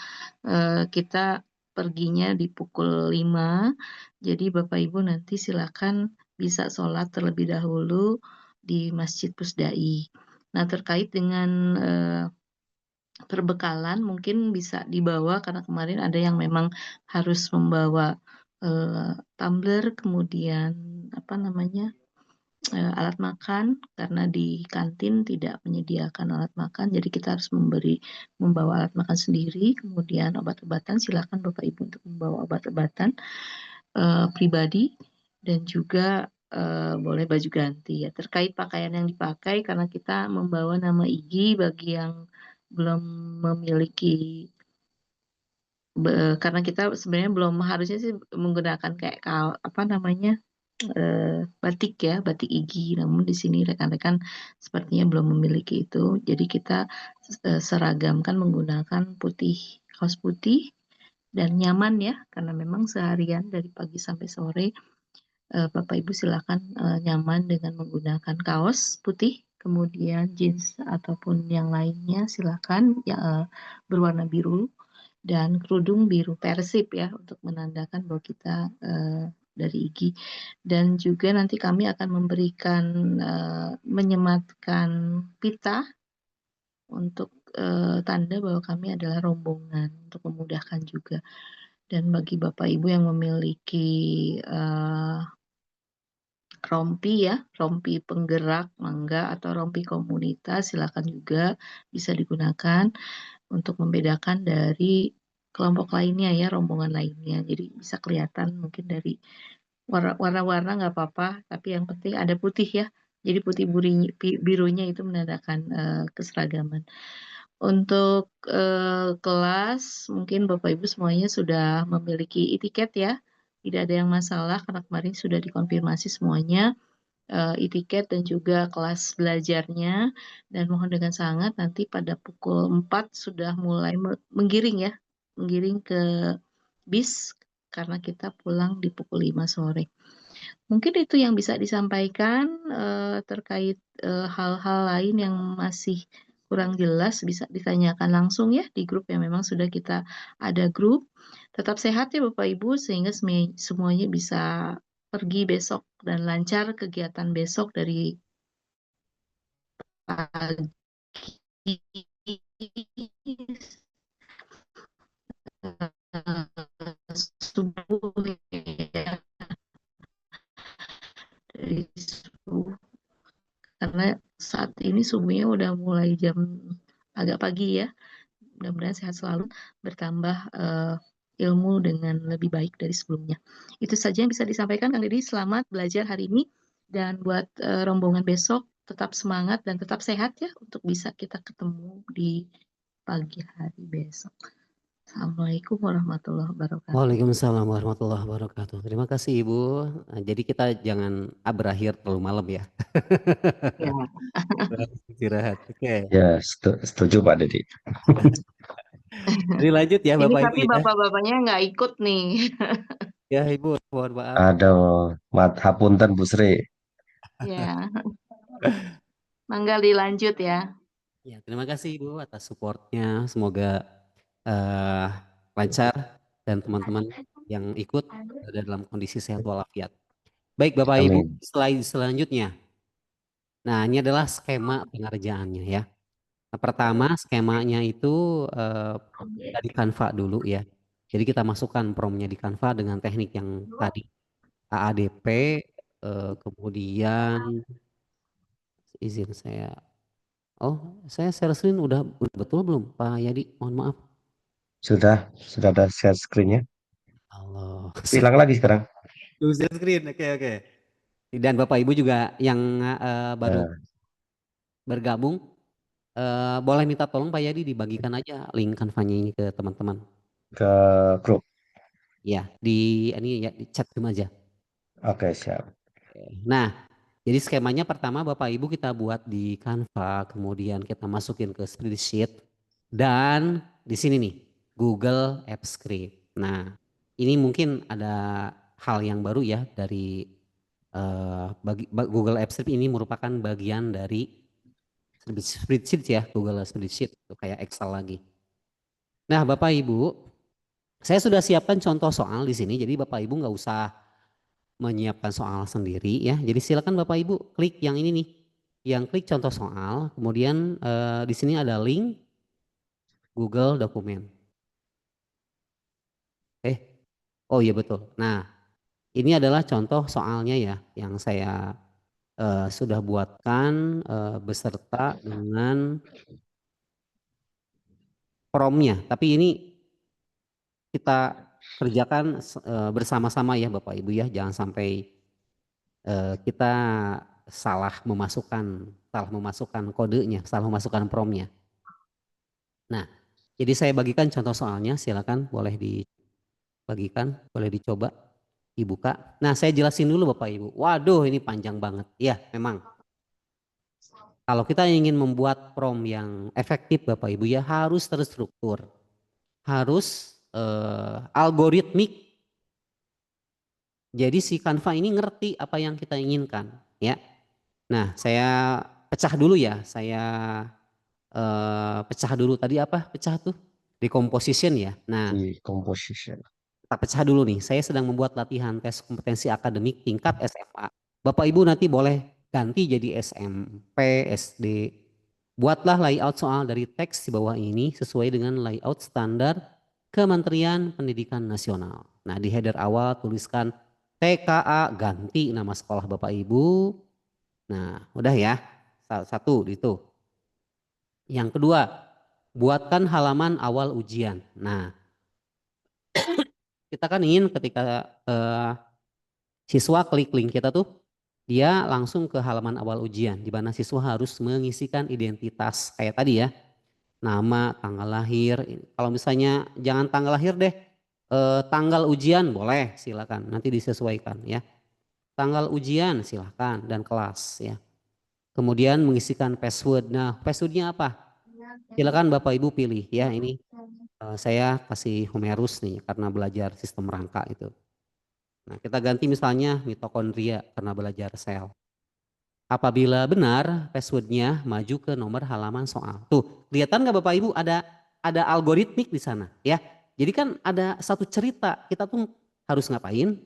kita perginya di pukul 5. Jadi Bapak Ibu nanti silakan bisa sholat terlebih dahulu di Masjid Pusdai. Nah, terkait dengan perbekalan mungkin bisa dibawa, karena kemarin ada yang memang harus membawa tumbler, kemudian apa namanya, alat makan, karena di kantin tidak menyediakan alat makan, jadi kita harus membawa alat makan sendiri. Kemudian obat-obatan, silakan Bapak Ibu untuk membawa obat-obatan pribadi, dan juga boleh baju ganti ya. Terkait pakaian yang dipakai, karena kita membawa nama IGI bagi yang belum memiliki, karena kita sebenarnya belum, harusnya sih menggunakan kayak apa namanya, batik ya, batik IGI. Namun di sini rekan-rekan sepertinya belum memiliki itu. Jadi kita seragamkan menggunakan putih, kaos putih dan nyaman ya, karena memang seharian dari pagi sampai sore Bapak Ibu silakan nyaman dengan menggunakan kaos putih, kemudian jeans ataupun yang lainnya silakan ya, berwarna biru, dan kerudung biru persib ya, untuk menandakan bahwa kita dari IGI. Dan juga nanti kami akan memberikan menyematkan pita untuk tanda bahwa kami adalah rombongan, untuk memudahkan juga. Dan bagi Bapak Ibu yang memiliki rompi ya, rompi penggerak mangga atau rompi komunitas, silakan juga bisa digunakan untuk membedakan dari kelompok lainnya ya, rombongan lainnya. Jadi bisa kelihatan mungkin dari warna-warna nggak apa-apa, tapi yang penting ada putih ya. Jadi putih birunya itu menandakan keseragaman. Untuk kelas, mungkin Bapak Ibu semuanya sudah memiliki e-tiket ya. Tidak ada yang masalah karena kemarin sudah dikonfirmasi semuanya e-tiket dan juga kelas belajarnya. Dan mohon dengan sangat nanti pada pukul 4 sudah mulai menggiring ya, menggiring ke bis, karena kita pulang di pukul 5 sore. Mungkin itu yang bisa disampaikan. Terkait hal-hal lain yang masih kurang jelas bisa ditanyakan langsung ya di grup yang memang sudah kita ada grup. Tetap sehat ya Bapak Ibu, sehingga semuanya bisa pergi besok dan lancar kegiatan besok dari pagi subuh ya, dari subuh, karena saat ini subuhnya udah mulai jam agak pagi ya. Mudah-mudahan sehat selalu, bertambah ilmu dengan lebih baik dari sebelumnya. Itu saja yang bisa disampaikan Kang Deddy. Selamat belajar hari ini, dan buat rombongan besok tetap semangat dan tetap sehat ya, untuk bisa kita ketemu di pagi hari besok. Assalamualaikum warahmatullahi wabarakatuh. Waalaikumsalam warahmatullahi wabarakatuh. Terima kasih Ibu. Nah, jadi kita jangan berakhir terlalu malam ya. Ya. Istirahat. Oke. Ya, setuju Pak Deddy. Jadi lanjut ya Ini Bapak Ibu tapi ya. bapak-bapaknya nggak ikut nih. Ya Ibu, mohon maaf. Aduh, hapunten Bu Sri. Ya. Mangga dilanjut ya. Ya, terima kasih Ibu atas supportnya. Semoga lancar dan teman-teman yang ikut ada dalam kondisi sehat walafiat. Baik Bapak Ibu, Amin. slide selanjutnya. Nah, ini adalah skema pengerjaannya ya. Nah, pertama skemanya itu dari Canva dulu ya. Jadi kita masukkan promnya di Canva dengan teknik yang tadi AADP, kemudian izin saya. Oh, saya share screen udah betul belum Pak Yadi? Mohon maaf. Sudah ada share screen-nya. Allah. Hilang lagi sekarang. Share screen, oke. Dan Bapak Ibu juga yang baru bergabung, boleh minta tolong Pak Yadi dibagikan aja link Canva-nya ini ke teman-teman. Ke grup. Ya, di chat room aja. Oke, siap. Nah, jadi skemanya pertama Bapak Ibu kita buat di Canva, kemudian kita masukin ke spreadsheet, dan di sini nih Google Apps Script. Nah, ini mungkin ada hal yang baru ya dari Google Apps Script. Ini merupakan bagian dari spreadsheet ya, Google Spreadsheet itu kayak Excel lagi. Nah, Bapak Ibu, saya sudah siapkan contoh soal di sini, jadi Bapak Ibu nggak usah menyiapkan soal sendiri ya. Jadi silakan Bapak Ibu klik yang ini nih, yang klik contoh soal, kemudian di sini ada link Google Dokumen. Oh iya betul. Nah, ini adalah contoh soalnya ya, yang saya sudah buatkan beserta dengan promnya. Tapi ini kita kerjakan bersama-sama ya Bapak Ibu ya, jangan sampai kita salah memasukkan kodenya, salah memasukkan promnya. Nah, jadi saya bagikan contoh soalnya, silakan boleh dibagikan, boleh dicoba, dibuka. Nah, saya jelasin dulu Bapak Ibu. Waduh, ini panjang banget. Ya, memang. Kalau kita ingin membuat prom yang efektif Bapak Ibu ya harus terstruktur. Harus algoritmik. Jadi si Canva ini ngerti apa yang kita inginkan ya. Nah, saya pecah dulu ya. Saya pecah dulu tadi apa? Pecah tuh decomposition ya. Nah, Decomposition. kita pecah dulu nih. Saya sedang membuat latihan tes kompetensi akademik tingkat SMA. Bapak Ibu nanti boleh ganti jadi SMP, SD. Buatlah layout soal dari teks di bawah ini sesuai dengan layout standar Kementerian Pendidikan Nasional. Nah, di header awal tuliskan TKA, ganti nama sekolah Bapak Ibu. Nah, udah ya. Satu itu. Yang kedua, buatkan halaman awal ujian. Nah, kita kan ingin ketika siswa klik link kita tuh, dia langsung ke halaman awal ujian, di mana siswa harus mengisikan identitas kayak tadi ya, nama, tanggal lahir. Kalau misalnya jangan tanggal lahir deh, tanggal ujian boleh, silakan, nanti disesuaikan ya. Tanggal ujian silakan dan kelas ya. Kemudian mengisikan password. Nah, passwordnya apa? Silakan Bapak Ibu pilih ya. Ini saya kasih Homerus nih karena belajar sistem rangka itu. Nah, kita ganti misalnya mitokondria karena belajar sel. Apabila benar, passwordnya maju ke nomor halaman soal. Tuh, kelihatan nggak Bapak Ibu ada algoritmik di sana ya. Jadi kan ada satu cerita, kita tuh harus ngapain.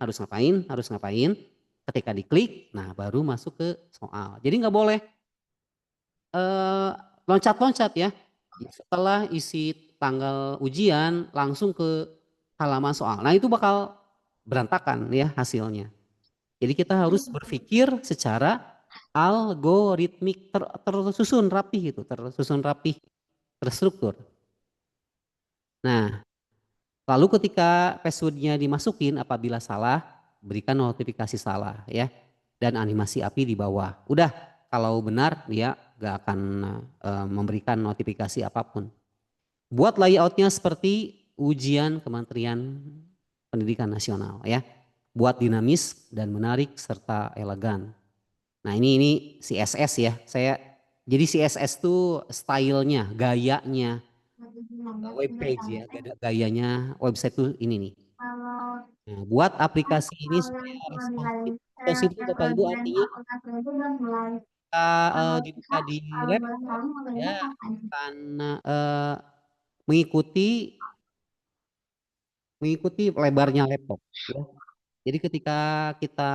Ketika diklik, nah baru masuk ke soal. Jadi nggak boleh loncat-loncat ya. Setelah isi tanggal ujian langsung ke halaman soal. Nah, itu bakal berantakan ya hasilnya. Jadi kita harus berpikir secara algoritmik, tersusun rapi gitu, terstruktur. Nah, lalu ketika passwordnya dimasukin, apabila salah, berikan notifikasi salah ya, dan animasi api di bawah. Udah, kalau benar dia gak akan memberikan notifikasi apapun. Buat layoutnya seperti ujian Kementerian Pendidikan Nasional ya. Buat dinamis dan menarik serta elegan. Nah, ini CSS ya. Jadi CSS itu stylenya, gayanya web page ya, gayanya website itu ini nih. Nah, buat aplikasi ini supaya responsif. Responsif itu Bapak Ibu artinya dibuka di laptop ya akan mengikuti lebarnya laptop ya. Jadi ketika kita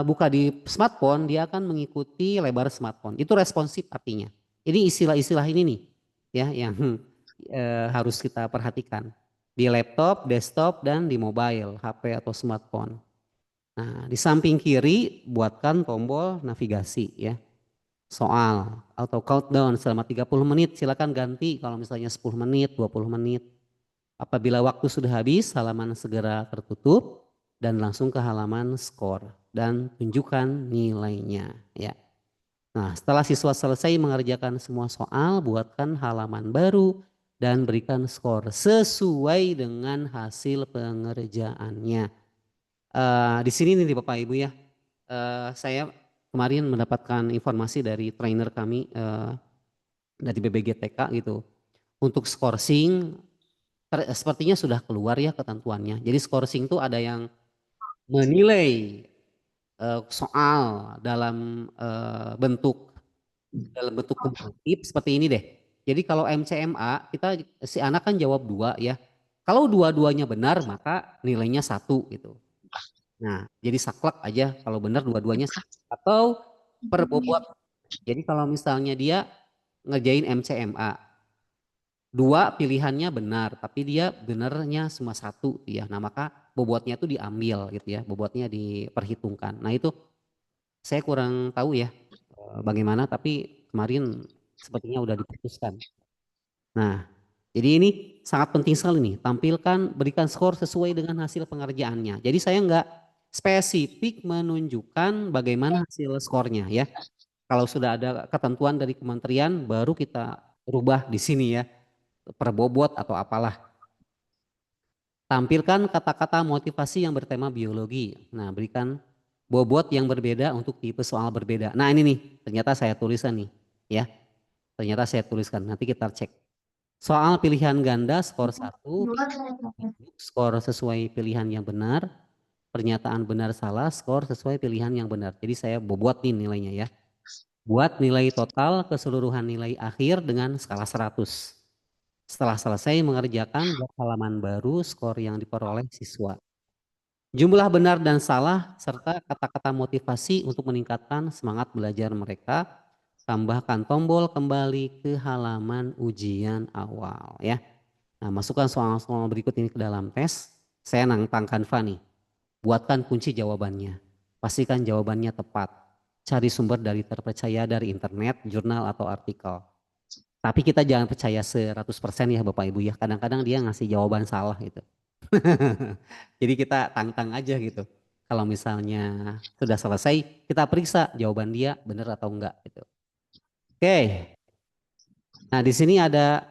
buka di smartphone, dia akan mengikuti lebar smartphone. Itu responsif artinya. Ini istilah-istilah ini nih ya yang harus kita perhatikan. Di laptop, desktop, dan di mobile, HP atau smartphone. Nah, di samping kiri buatkan tombol navigasi ya. Soal atau countdown selama 30 menit, silakan ganti kalau misalnya 10 menit, 20 menit. Apabila waktu sudah habis, halaman segera tertutup dan langsung ke halaman skor dan tunjukkan nilainya ya. Nah, setelah siswa selesai mengerjakan semua soal, buatkan halaman baru dan berikan skor sesuai dengan hasil pengerjaannya. Di sini nih Bapak Ibu ya, saya kemarin mendapatkan informasi dari trainer kami dari BBGTK gitu. Untuk skorsing sepertinya sudah keluar ya ketentuannya. Jadi skorsing itu ada yang menilai soal dalam bentuk dalam bentuk kumulatif seperti ini deh. Jadi kalau MCMA si anak kan jawab 2 ya. Kalau dua-duanya benar maka nilainya 1 gitu. Nah, jadi saklek aja kalau benar dua-duanya atau per bobot. Jadi kalau misalnya dia ngerjain MCMA, 2 pilihannya benar, tapi dia benarnya cuma 1 ya. Nah, maka bobotnya tuh diambil gitu ya, bobotnya diperhitungkan. Nah, itu saya kurang tahu ya bagaimana, tapi kemarin sepertinya udah diputuskan. Nah, jadi ini sangat penting sekali nih, berikan skor sesuai dengan hasil pengerjaannya. Jadi saya nggak spesifik menunjukkan bagaimana hasil skornya ya. Kalau sudah ada ketentuan dari kementerian, baru kita rubah di sini ya, per bobot atau apalah. Tampilkan kata-kata motivasi yang bertema biologi. Nah, berikan bobot yang berbeda untuk tipe soal berbeda. Nah, ini nih, ternyata saya tuliskan nih, ya. Ternyata saya tuliskan, nanti kita cek. Soal pilihan ganda skor 1, skor sesuai pilihan yang benar, pernyataan benar salah, skor sesuai pilihan yang benar. Jadi saya bobot nih nilainya ya. Buat nilai total keseluruhan nilai akhir dengan skala 100. Setelah selesai mengerjakan buat halaman baru skor yang diperoleh siswa. Jumlah benar dan salah serta kata-kata motivasi untuk meningkatkan semangat belajar mereka. Tambahkan tombol kembali ke halaman ujian awal ya. Nah, masukkan soal-soal berikut ini ke dalam tes. Saya nantang Canva nih. Buatkan kunci jawabannya. Pastikan jawabannya tepat. Cari sumber dari terpercaya dari internet, jurnal atau artikel. Tapi kita jangan percaya 100% ya Bapak Ibu ya. Kadang-kadang dia ngasih jawaban salah gitu. Jadi kita tantang aja gitu. Kalau misalnya sudah selesai, kita periksa jawaban dia benar atau enggak gitu. Oke. Nah, di sini ada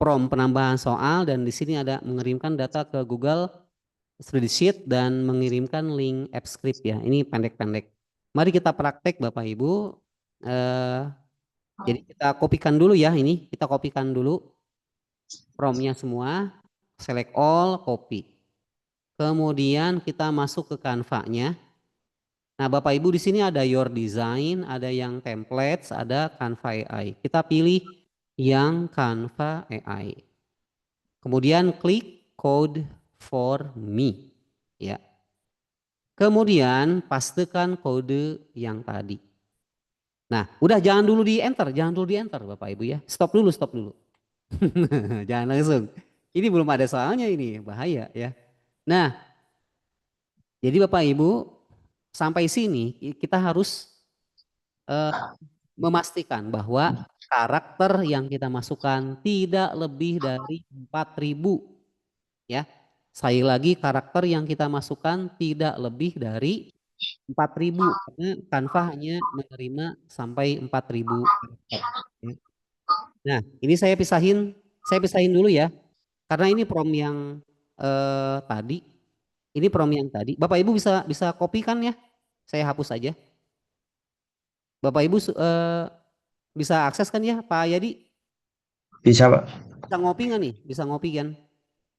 prompt penambahan soal dan di sini ada mengirimkan data ke Google Spreadsheet dan mengirimkan link AppScript ya. Ini pendek-pendek. Mari kita praktek Bapak Ibu. Jadi kita kopikan dulu ya ini. Kita kopikan dulu promptnya semua. Select all, copy. Kemudian kita masuk ke Canva-nya. Nah, Bapak Ibu di sini ada Your Design, ada yang templates, ada Canva AI. Kita pilih yang Canva AI. Kemudian klik Code for Me. Ya. Kemudian pastikan kode yang tadi. Nah, udah jangan dulu di enter Bapak Ibu ya. Stop dulu. Jangan langsung. Ini belum ada soalnya ini, bahaya ya. Nah, jadi Bapak Ibu sampai sini kita harus memastikan bahwa karakter yang kita masukkan tidak lebih dari 4.000 ya. Sekali lagi karakter yang kita masukkan tidak lebih dari 4.000 karena Canva hanya menerima sampai 4.000 karakter. Nah, ini saya pisahin dulu ya. Karena ini prompt yang tadi. Ini prompt yang tadi. Bapak Ibu bisa copy kan ya? Saya hapus aja. Bapak Ibu bisa akses kan ya Pak Yadi? Bisa Pak. Bisa ngopi nggak nih? Bisa ngopi kan?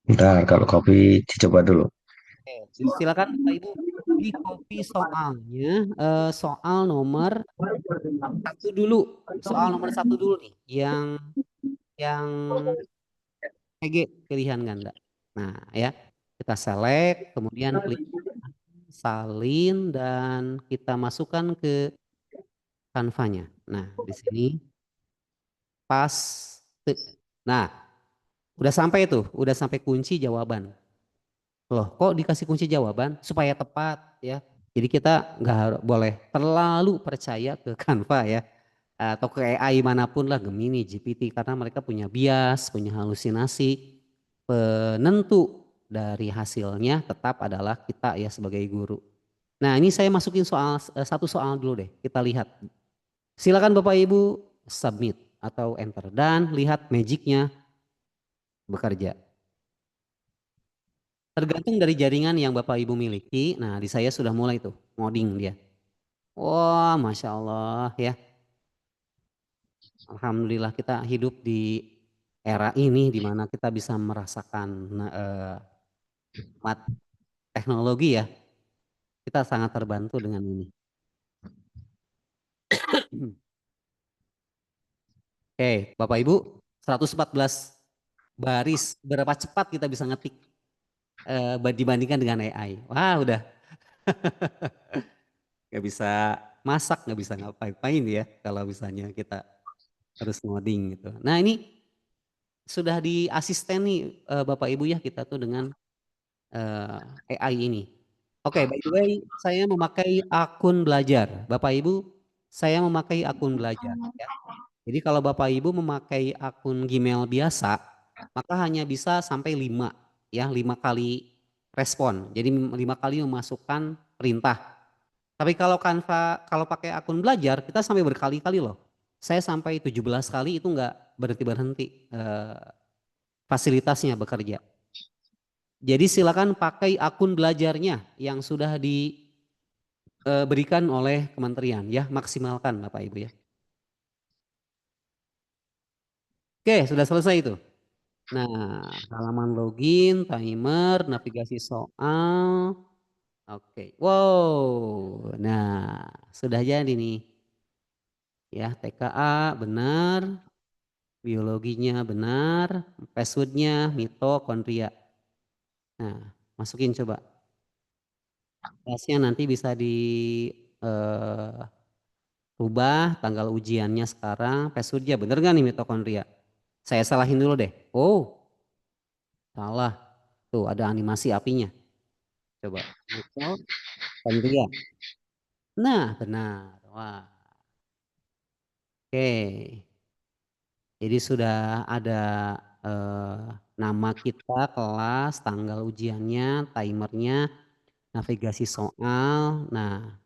Bentar, kalau kopi dicoba dulu. Oke, silakan Bapak Ibu di copy soalnya soal nomor 1 dulu. Soal nomor 1 dulu nih yang EG pilihan ganda. Nah, ya. Kita select, kemudian klik salin dan kita masukkan ke Canva-nya. Nah, di sini paste. Nah, udah sampai kunci jawaban. Loh, kok dikasih kunci jawaban? Supaya tepat ya. Jadi kita nggak boleh terlalu percaya ke Canva ya. Atau ke AI manapun lah, Gemini, GPT. Karena mereka punya bias, punya halusinasi. Penentu dari hasilnya tetap adalah kita ya sebagai guru. Nah, ini saya masukin satu soal dulu deh. Kita lihat. Silakan Bapak Ibu submit atau enter dan lihat magicnya bekerja. Tergantung dari jaringan yang Bapak Ibu miliki. Nah, di saya sudah mulai tuh ngoding dia. Wah, Masya Allah ya. Alhamdulillah kita hidup di era ini di mana kita bisa merasakan teknologi ya. Kita sangat terbantu dengan ini. Oke, Bapak Ibu, 114 baris. Berapa cepat kita bisa ngetik dibandingkan dengan AI? Wah, udah nggak bisa masak, nggak bisa ngapain ya kalau misalnya kita harus ngoding gitu. Nah, ini sudah di asisten nih Bapak Ibu ya kita tuh dengan AI ini. Oke, by the way, saya memakai akun belajar. Bapak Ibu, saya memakai akun belajar ya. Jadi kalau Bapak Ibu memakai akun Gmail biasa, maka hanya bisa sampai 5 ya, 5 kali respon. Jadi 5 kali memasukkan perintah. Tapi kalau Canva, kalau pakai akun belajar, kita sampai berkali-kali loh. Saya sampai 17 kali itu nggak berhenti-berhenti fasilitasnya bekerja. Jadi silakan pakai akun belajarnya yang sudah diberikan oleh kementerian ya, maksimalkan Bapak Ibu ya. Oke, sudah selesai itu. Nah, halaman login, timer, navigasi soal. Oke, wow. Nah, sudah jadi nih. Ya, TKA benar, biologinya benar, passwordnya mitokondria. Nah, masukin coba. Kelasnya nanti bisa rubah tanggal ujiannya sekarang, passwordnya bener gak nih mitokondria? Saya salahin dulu deh. Oh, salah. Tuh ada animasi apinya. Coba. Mitokondria. Nah, benar. Wah. Oke. Jadi sudah ada nama kita, kelas, tanggal ujiannya, timernya, navigasi soal. Nah,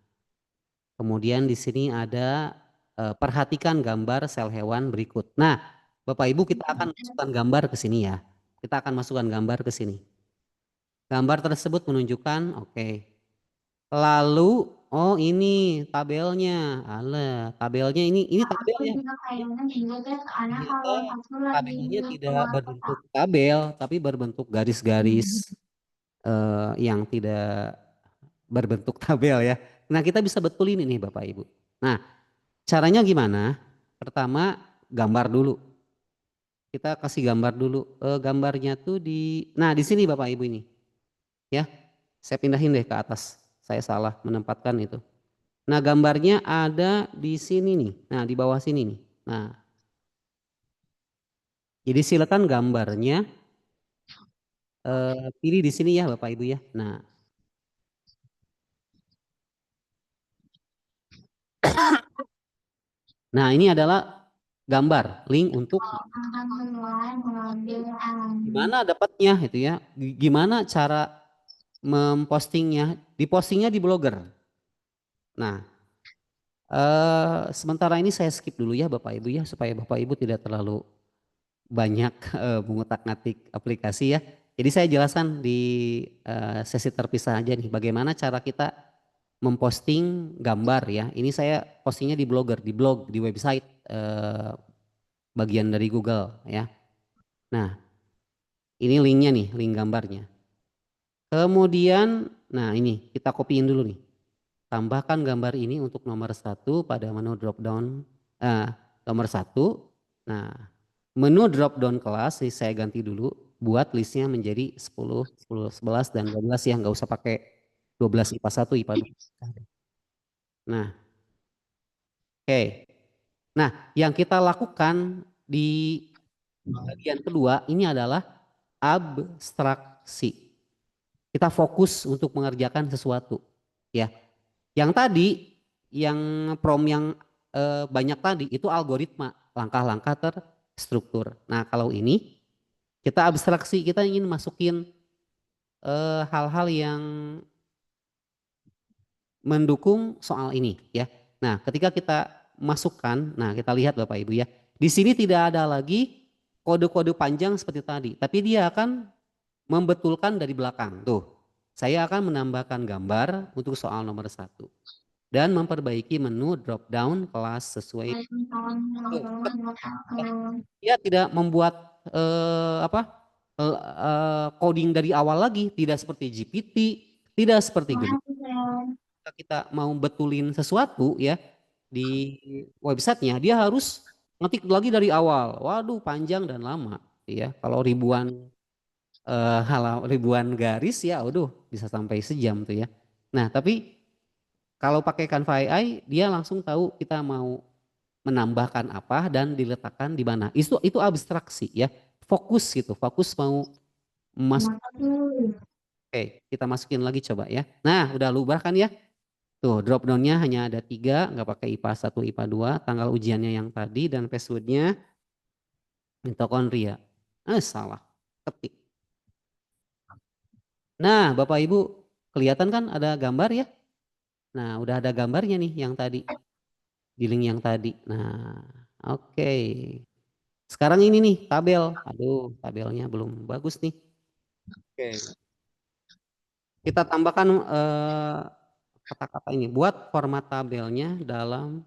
kemudian di sini ada perhatikan gambar sel hewan berikut. Nah, Bapak Ibu kita akan masukkan gambar ke sini ya. Kita akan masukkan gambar ke sini. Gambar tersebut menunjukkan, oke. Lalu, oh ini tabelnya. Alah, tabelnya ini tabelnya. Tabelnya tidak berbentuk tabel, tapi berbentuk garis-garis yang tidak berbentuk tabel ya. Nah, kita bisa betulin ini Bapak Ibu. Nah, caranya gimana? Pertama, gambar dulu. Kita kasih gambar dulu. Gambarnya tuh nah di sini Bapak Ibu ini. Ya, saya pindahin deh ke atas. Saya salah menempatkan itu. Nah, gambarnya ada di sini nih. Nah, di bawah sini nih. Nah, jadi silakan gambarnya pilih di sini ya Bapak Ibu ya. Nah, nah ini adalah gambar link untuk gimana dapatnya itu ya. Gimana cara mempostingnya? Dipostingnya di Blogger. Nah, sementara ini saya skip dulu ya Bapak Ibu ya supaya Bapak Ibu tidak terlalu banyak mengutak-ngatik aplikasi ya. Jadi saya jelaskan di sesi terpisah aja nih bagaimana cara kita memposting gambar ya. Ini saya postingnya di Blogger, di blog, di website bagian dari Google ya. Nah, ini linknya nih, link gambarnya. Kemudian, nah ini kita copyin dulu nih. Tambahkan gambar ini untuk nomor 1 pada menu drop down nomor 1. Nah, menu drop down kelas saya ganti dulu buat listnya menjadi 10, 10, 11 dan 12 ya, nggak usah pakai 12 IPA 1, IPA 2. Nah, oke. Nah, yang kita lakukan di bagian kedua ini adalah abstraksi. Kita fokus untuk mengerjakan sesuatu, ya. Yang tadi, yang yang banyak tadi itu algoritma, langkah-langkah terstruktur. Nah, kalau ini kita abstraksi, kita ingin masukin hal-hal yang mendukung soal ini ya. Nah, ketika kita masukkan, nah kita lihat Bapak Ibu ya. Di sini tidak ada lagi kode-kode panjang seperti tadi, tapi dia akan membetulkan dari belakang. Tuh, saya akan menambahkan gambar untuk soal nomor 1 dan memperbaiki menu drop down kelas sesuai. Dia tidak membuat coding dari awal lagi, tidak seperti GPT, tidak seperti Gemini. Kita mau betulin sesuatu ya di websitenya, dia harus ngetik lagi dari awal. Waduh, panjang dan lama ya. Kalau ribuan garis ya, waduh, bisa sampai sejam tuh ya. Nah, tapi kalau pakai Canva AI, dia langsung tahu kita mau menambahkan apa dan diletakkan di mana. Itu abstraksi ya. Fokus gitu, fokus mau masuk. Oke, kita masukin lagi coba ya. Nah, udah lubah kan ya? Tuh, drop down-nya hanya ada 3, nggak pakai IPA 1, IPA 2, tanggal ujiannya yang tadi dan password-nya mitokondria. Salah, ketik. Nah, Bapak Ibu, kelihatan kan ada gambar ya? Nah, udah ada gambarnya nih yang tadi, di link yang tadi. Nah, oke. Sekarang ini nih, tabel. Aduh, tabelnya belum bagus nih. Oke. Kita tambahkan kata-kata ini, buat format tabelnya dalam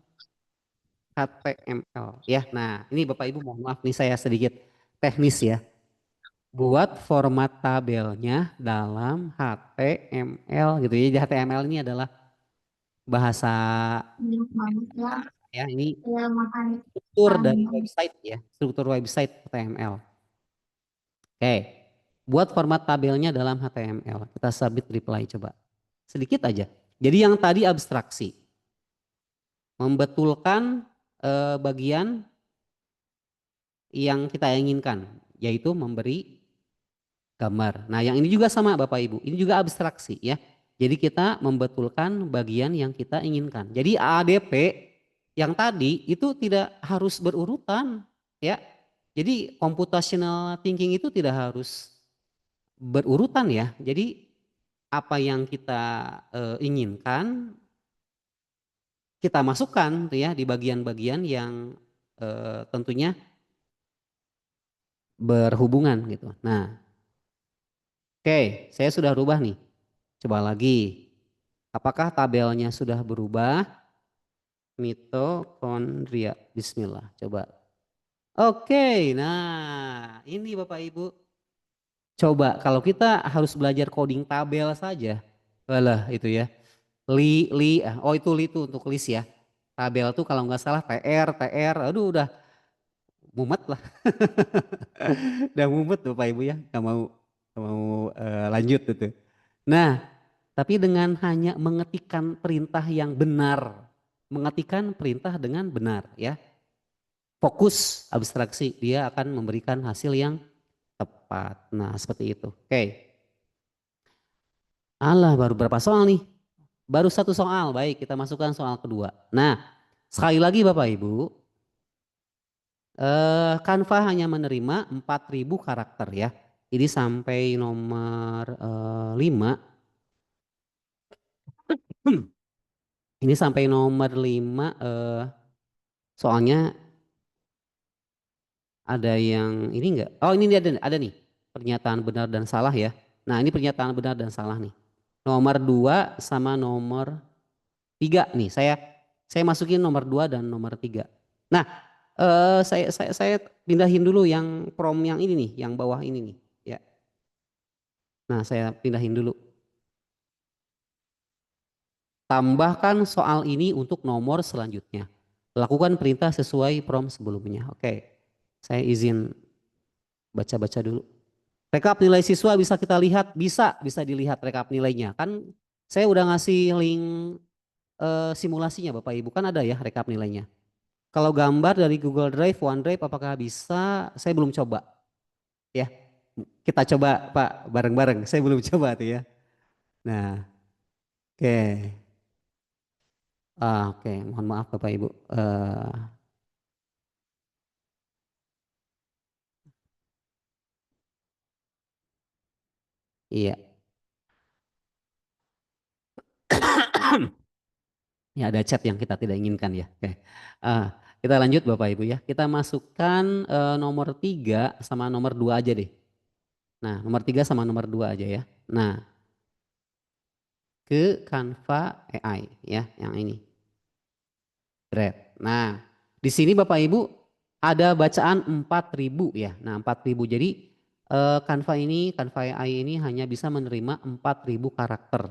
HTML ya. Nah, ini Bapak Ibu mohon maaf nih saya sedikit teknis ya. Buat format tabelnya dalam HTML gitu ya. Jadi HTML ini adalah bahasa ya, ini struktur dari website ya, struktur website HTML. Oke. Buat format tabelnya dalam HTML. Kita submit reply coba. Sedikit aja. Jadi yang tadi abstraksi. Membetulkan bagian yang kita inginkan, yaitu memberi gambar. Nah, yang ini juga sama Bapak Ibu, ini juga abstraksi ya. Jadi kita membetulkan bagian yang kita inginkan. Jadi ADP yang tadi itu tidak harus berurutan ya. Jadi computational thinking itu tidak harus berurutan ya. Jadi apa yang kita inginkan kita masukkan tuh ya di bagian-bagian yang tentunya berhubungan gitu. Nah, oke, saya sudah rubah nih. Coba lagi. Apakah tabelnya sudah berubah? Mitokondria. Bismillah. Coba. Oke, nah ini Bapak Ibu. Coba kalau kita harus belajar coding tabel saja. Walah itu ya. Oh itu itu untuk list ya. Tabel tuh kalau nggak salah TR, aduh udah mumet lah. Udah mumet Bapak Ibu ya, nggak mau lanjut gitu. Nah, tapi dengan hanya mengetikkan perintah yang benar, mengetikkan perintah dengan benar ya. Fokus abstraksi, dia akan memberikan hasil yang tepat. Nah, seperti itu. Oke. Alah, baru berapa soal nih? Baru 1 soal, baik kita masukkan soal kedua. Nah, sekali lagi Bapak Ibu, Canva hanya menerima 4.000 karakter ya. Ini sampai nomor 5. Ini sampai nomor 5 soalnya ada yang ini enggak? Oh ini ada nih, pernyataan benar dan salah ya. Nah ini pernyataan benar dan salah nih. Nomor 2 sama nomor 3 nih, saya masukin nomor 2 dan nomor 3. Nah saya pindahin dulu yang prompt yang ini nih, yang bawah ini nih ya. Nah saya pindahin dulu. Tambahkan soal ini untuk nomor selanjutnya. Lakukan perintah sesuai prompt sebelumnya. Oke, saya izin baca-baca dulu. Rekap nilai siswa bisa kita lihat, bisa dilihat rekap nilainya. Kan saya udah ngasih link simulasinya Bapak Ibu, kan ada ya rekap nilainya. Kalau gambar dari Google Drive, OneDrive apakah bisa? Saya belum coba. Ya, kita coba Pak bareng-bareng. Saya belum coba tuh ya. Nah, oke. Oke, mohon maaf Bapak Ibu. Iya. Ya ada chat yang kita tidak inginkan ya. Oke. Kita lanjut Bapak Ibu ya. Kita masukkan nomor 3 sama nomor 2 aja deh. Nah nomor 3 sama nomor 2 aja ya. Nah ke Canva AI ya yang ini. Nah di sini Bapak Ibu ada bacaan 4.000 ya. Nah 4.000 jadi Canva AI ini hanya bisa menerima 4.000 karakter.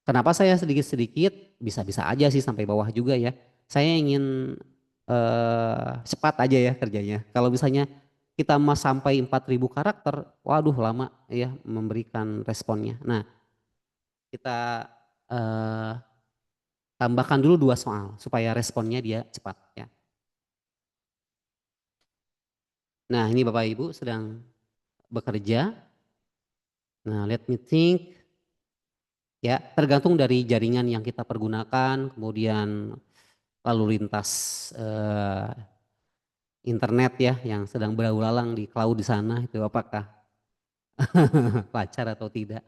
Kenapa saya sedikit-sedikit, bisa-bisa aja sih sampai bawah juga ya. Saya ingin cepat aja ya kerjanya. Kalau misalnya kita mau sampai 4.000 karakter, waduh lama ya memberikan responnya. Nah, kita tambahkan dulu 2 soal supaya responnya dia cepat ya. Nah, ini Bapak Ibu sedang bekerja. Nah, let me think. Ya, tergantung dari jaringan yang kita pergunakan, kemudian lalu lintas internet ya yang sedang berlalu lalang di cloud di sana itu apakah lancar atau tidak.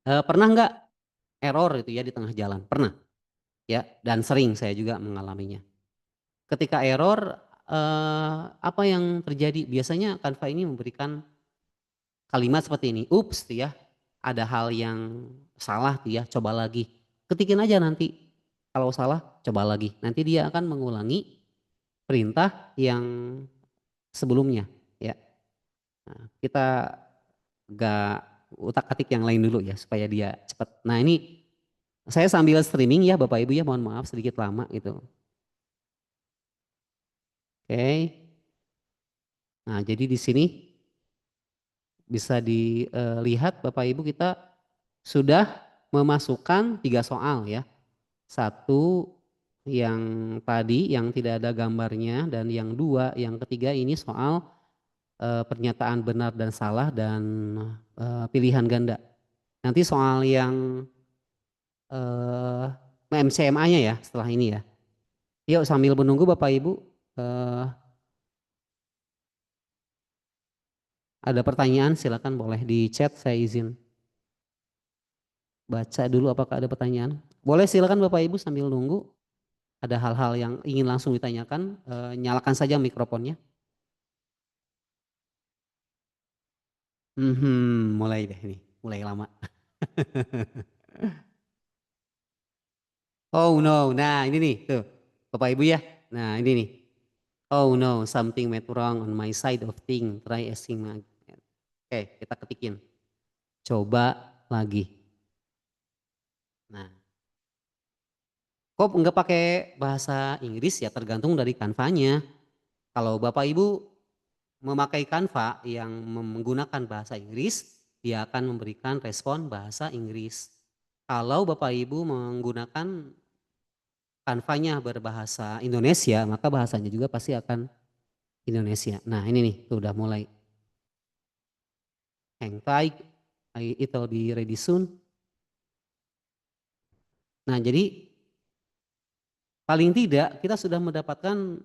Pernah nggak error itu ya di tengah jalan? Pernah ya, dan sering saya juga mengalaminya. Ketika error apa yang terjadi? Biasanya Canva ini memberikan kalimat seperti ini, ups tuh ya, ada hal yang salah tuh ya, coba lagi. Ketikin aja nanti, kalau salah coba lagi. Nanti dia akan mengulangi perintah yang sebelumnya ya. Nah, kita gak utak-atik yang lain dulu ya supaya dia cepat. Nah ini saya sambil streaming ya Bapak Ibu ya, mohon maaf sedikit lama gitu. Oke. Nah jadi di sini bisa dilihat Bapak Ibu kita sudah memasukkan 3 soal ya. 1 yang tadi yang tidak ada gambarnya dan yang 2, yang ketiga ini soal pernyataan benar dan salah dan pilihan ganda. Nanti soal yang MCMA-nya ya setelah ini ya. Yuk sambil menunggu Bapak Ibu ada pertanyaan silakan boleh di chat, saya izin baca dulu apakah ada pertanyaan. Boleh silakan Bapak Ibu sambil nunggu. Ada hal-hal yang ingin langsung ditanyakan, nyalakan saja mikrofonnya. Mulai deh ini, mulai lama. Oh no, nah ini nih tuh Bapak Ibu ya. Nah ini nih. Oh no, something went wrong on my side of thing. Try asking my. Oke, kita ketikin. Coba lagi. Nah, kok nggak pakai bahasa Inggris ya tergantung dari Canva-nya. Kalau Bapak Ibu memakai Canva yang menggunakan bahasa Inggris, dia akan memberikan respon bahasa Inggris. Kalau Bapak Ibu menggunakan Canva-nya berbahasa Indonesia, maka bahasanya juga pasti akan Indonesia. Nah ini nih, tuh udah mulai. Hang tight, it will be ready soon. Nah jadi paling tidak kita sudah mendapatkan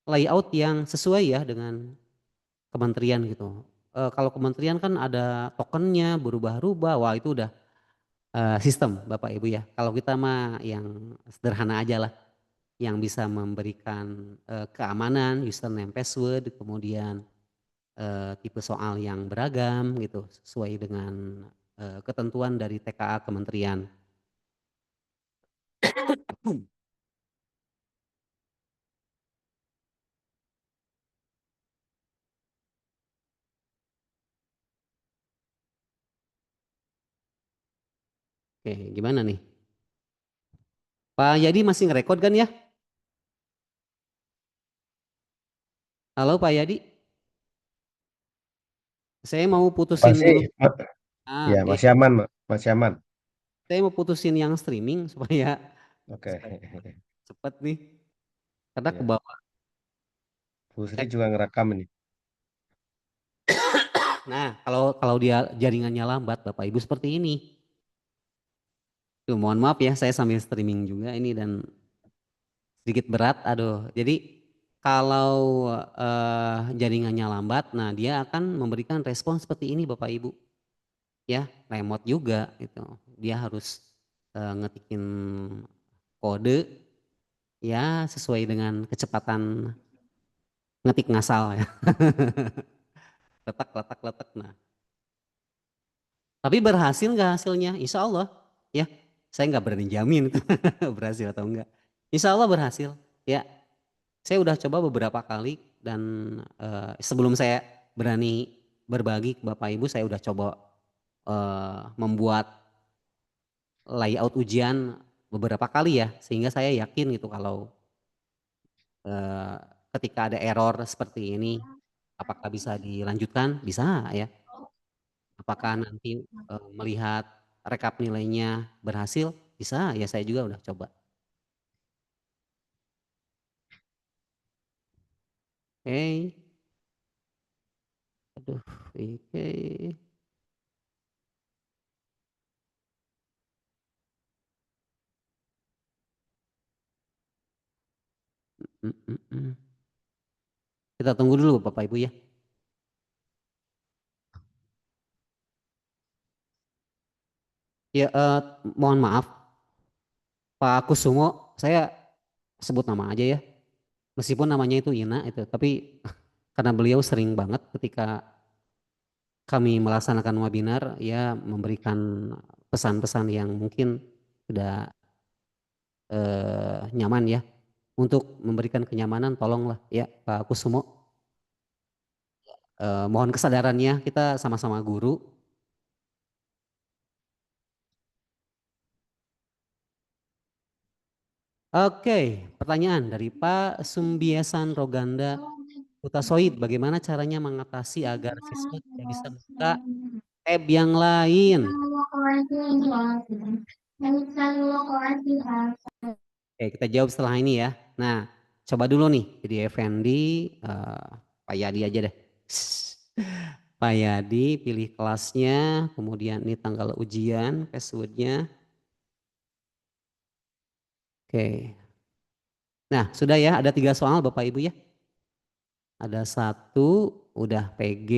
layout yang sesuai ya dengan kementerian gitu. Kalau kementerian kan ada tokennya berubah-ubah, wah itu udah sistem Bapak Ibu ya. Kalau kita mah yang sederhana aja lah, yang bisa memberikan keamanan, username, password, kemudian tipe soal yang beragam gitu, sesuai dengan ketentuan dari TKA kementerian. Oke, gimana nih? Pak Yadi masih ngerekod kan ya? Halo Pak Yadi? Saya mau putusin dulu. Ya, masih aman, masih aman. Saya mau putusin yang streaming supaya cepet nih. Karena ke bawah. Bu Sri juga ngerekam ini. Nah, kalau dia jaringannya lambat Bapak Ibu seperti ini. Tuh, mohon maaf ya, saya sambil streaming juga ini dan sedikit berat. Aduh, jadi kalau jaringannya lambat, nah dia akan memberikan respon seperti ini Bapak Ibu. Ya, remote juga gitu. Dia harus ngetikin kode ya sesuai dengan kecepatan ngetik ngasal ya. letak. Nah. Tapi berhasil nggak hasilnya? Insya Allah ya. Saya nggak berani jamin itu berhasil atau enggak. Insya Allah berhasil ya. Saya udah coba beberapa kali dan sebelum saya berani berbagi ke Bapak Ibu, saya udah coba membuat layout ujian beberapa kali ya, sehingga saya yakin gitu kalau ketika ada error seperti ini, apakah bisa dilanjutkan? Bisa ya. Apakah nanti melihat rekap nilainya berhasil? Bisa ya, saya juga udah coba. Oke. Aduh, oke. Kita tunggu dulu Bapak Ibu ya. Ya, mohon maaf Pak Kusumo, saya sebut nama aja ya. Meskipun namanya itu Ina itu, tapi karena beliau sering banget ketika kami melaksanakan webinar ya memberikan pesan-pesan yang mungkin tidak nyaman ya. Untuk memberikan kenyamanan tolonglah ya Pak Kusumo. Mohon kesadarannya, kita sama-sama guru. Oke, pertanyaan dari Pak Sumbiesan Roganda Utasoid, bagaimana caranya mengatasi agar siswa tidak bisa membuka tab yang lain? Oke, kita jawab setelah ini ya. Nah, coba dulu nih, jadi Effendi, Pak Yadi aja deh. Pak Yadi, pilih kelasnya, kemudian ini tanggal ujian, passwordnya. Oke. Nah, sudah ya, ada 3 soal Bapak Ibu ya. Ada 1, udah PG,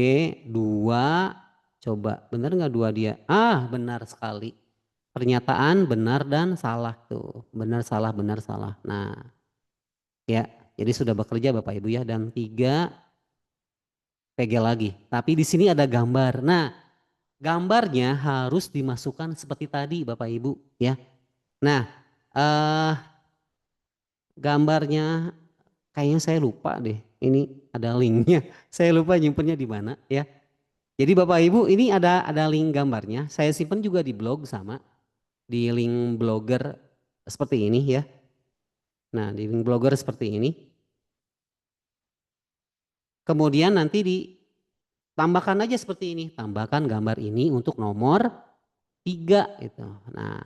2, coba benar nggak 2 dia? Ah, benar sekali. Pernyataan benar dan salah tuh. Benar, salah, benar, salah. Nah, ya, jadi sudah bekerja Bapak Ibu ya. Dan 3, PG lagi. Tapi di sini ada gambar. Nah, gambarnya harus dimasukkan seperti tadi Bapak Ibu ya. Nah, gambarnya kayaknya saya lupa deh. Ini ada linknya. Saya lupa nyimpennya di mana ya. Jadi Bapak Ibu ini ada link gambarnya. Saya simpan juga di blog sama di link blogger seperti ini ya. Nah, di link blogger seperti ini. Kemudian nanti ditambahkan aja seperti ini. Tambahkan gambar ini untuk nomor 3 gitu. Nah,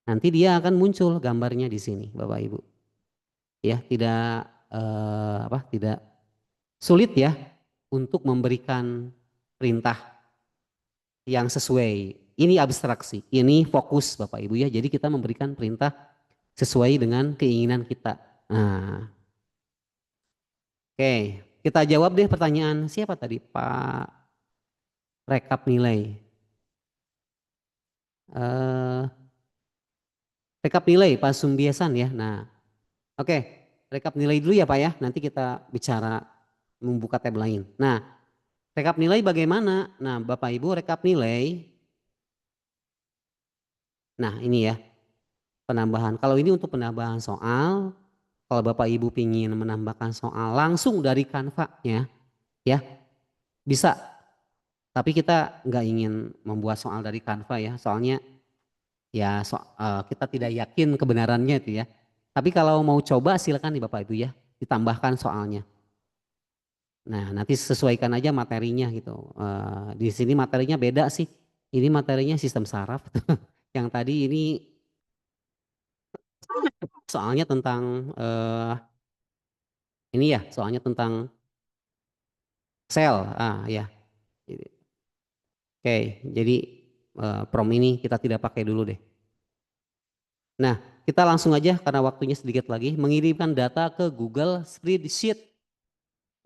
nanti dia akan muncul gambarnya di sini Bapak Ibu. Ya, tidak tidak sulit ya untuk memberikan perintah yang sesuai. Ini abstraksi, ini fokus Bapak Ibu ya. Jadi kita memberikan perintah sesuai dengan keinginan kita. Nah, oke, kita jawab deh pertanyaan siapa tadi Pak rekap nilai. Rekap nilai Pak Sumbiesan ya. Nah, oke, rekap nilai dulu ya Pak ya. Nanti kita bicara membuka tab lain. Nah, rekap nilai bagaimana? Nah, Bapak Ibu rekap nilai. Nah, ini ya penambahan. Kalau ini untuk penambahan soal, kalau Bapak Ibu ingin menambahkan soal langsung dari Canva-nya, ya bisa. Tapi kita nggak ingin membuat soal dari Canva ya, soalnya ya kita tidak yakin kebenarannya itu ya. Tapi kalau mau coba silakan nih Bapak Ibu ya, ditambahkan soalnya. Nah, nanti sesuaikan aja materinya gitu. Di sini materinya beda sih. Ini materinya sistem saraf. Yang tadi ini soalnya tentang ini ya, soalnya tentang sel. Ya. Oke, jadi prom ini kita tidak pakai dulu deh. Nah, kita langsung aja karena waktunya sedikit lagi mengirimkan data ke Google Spreadsheet.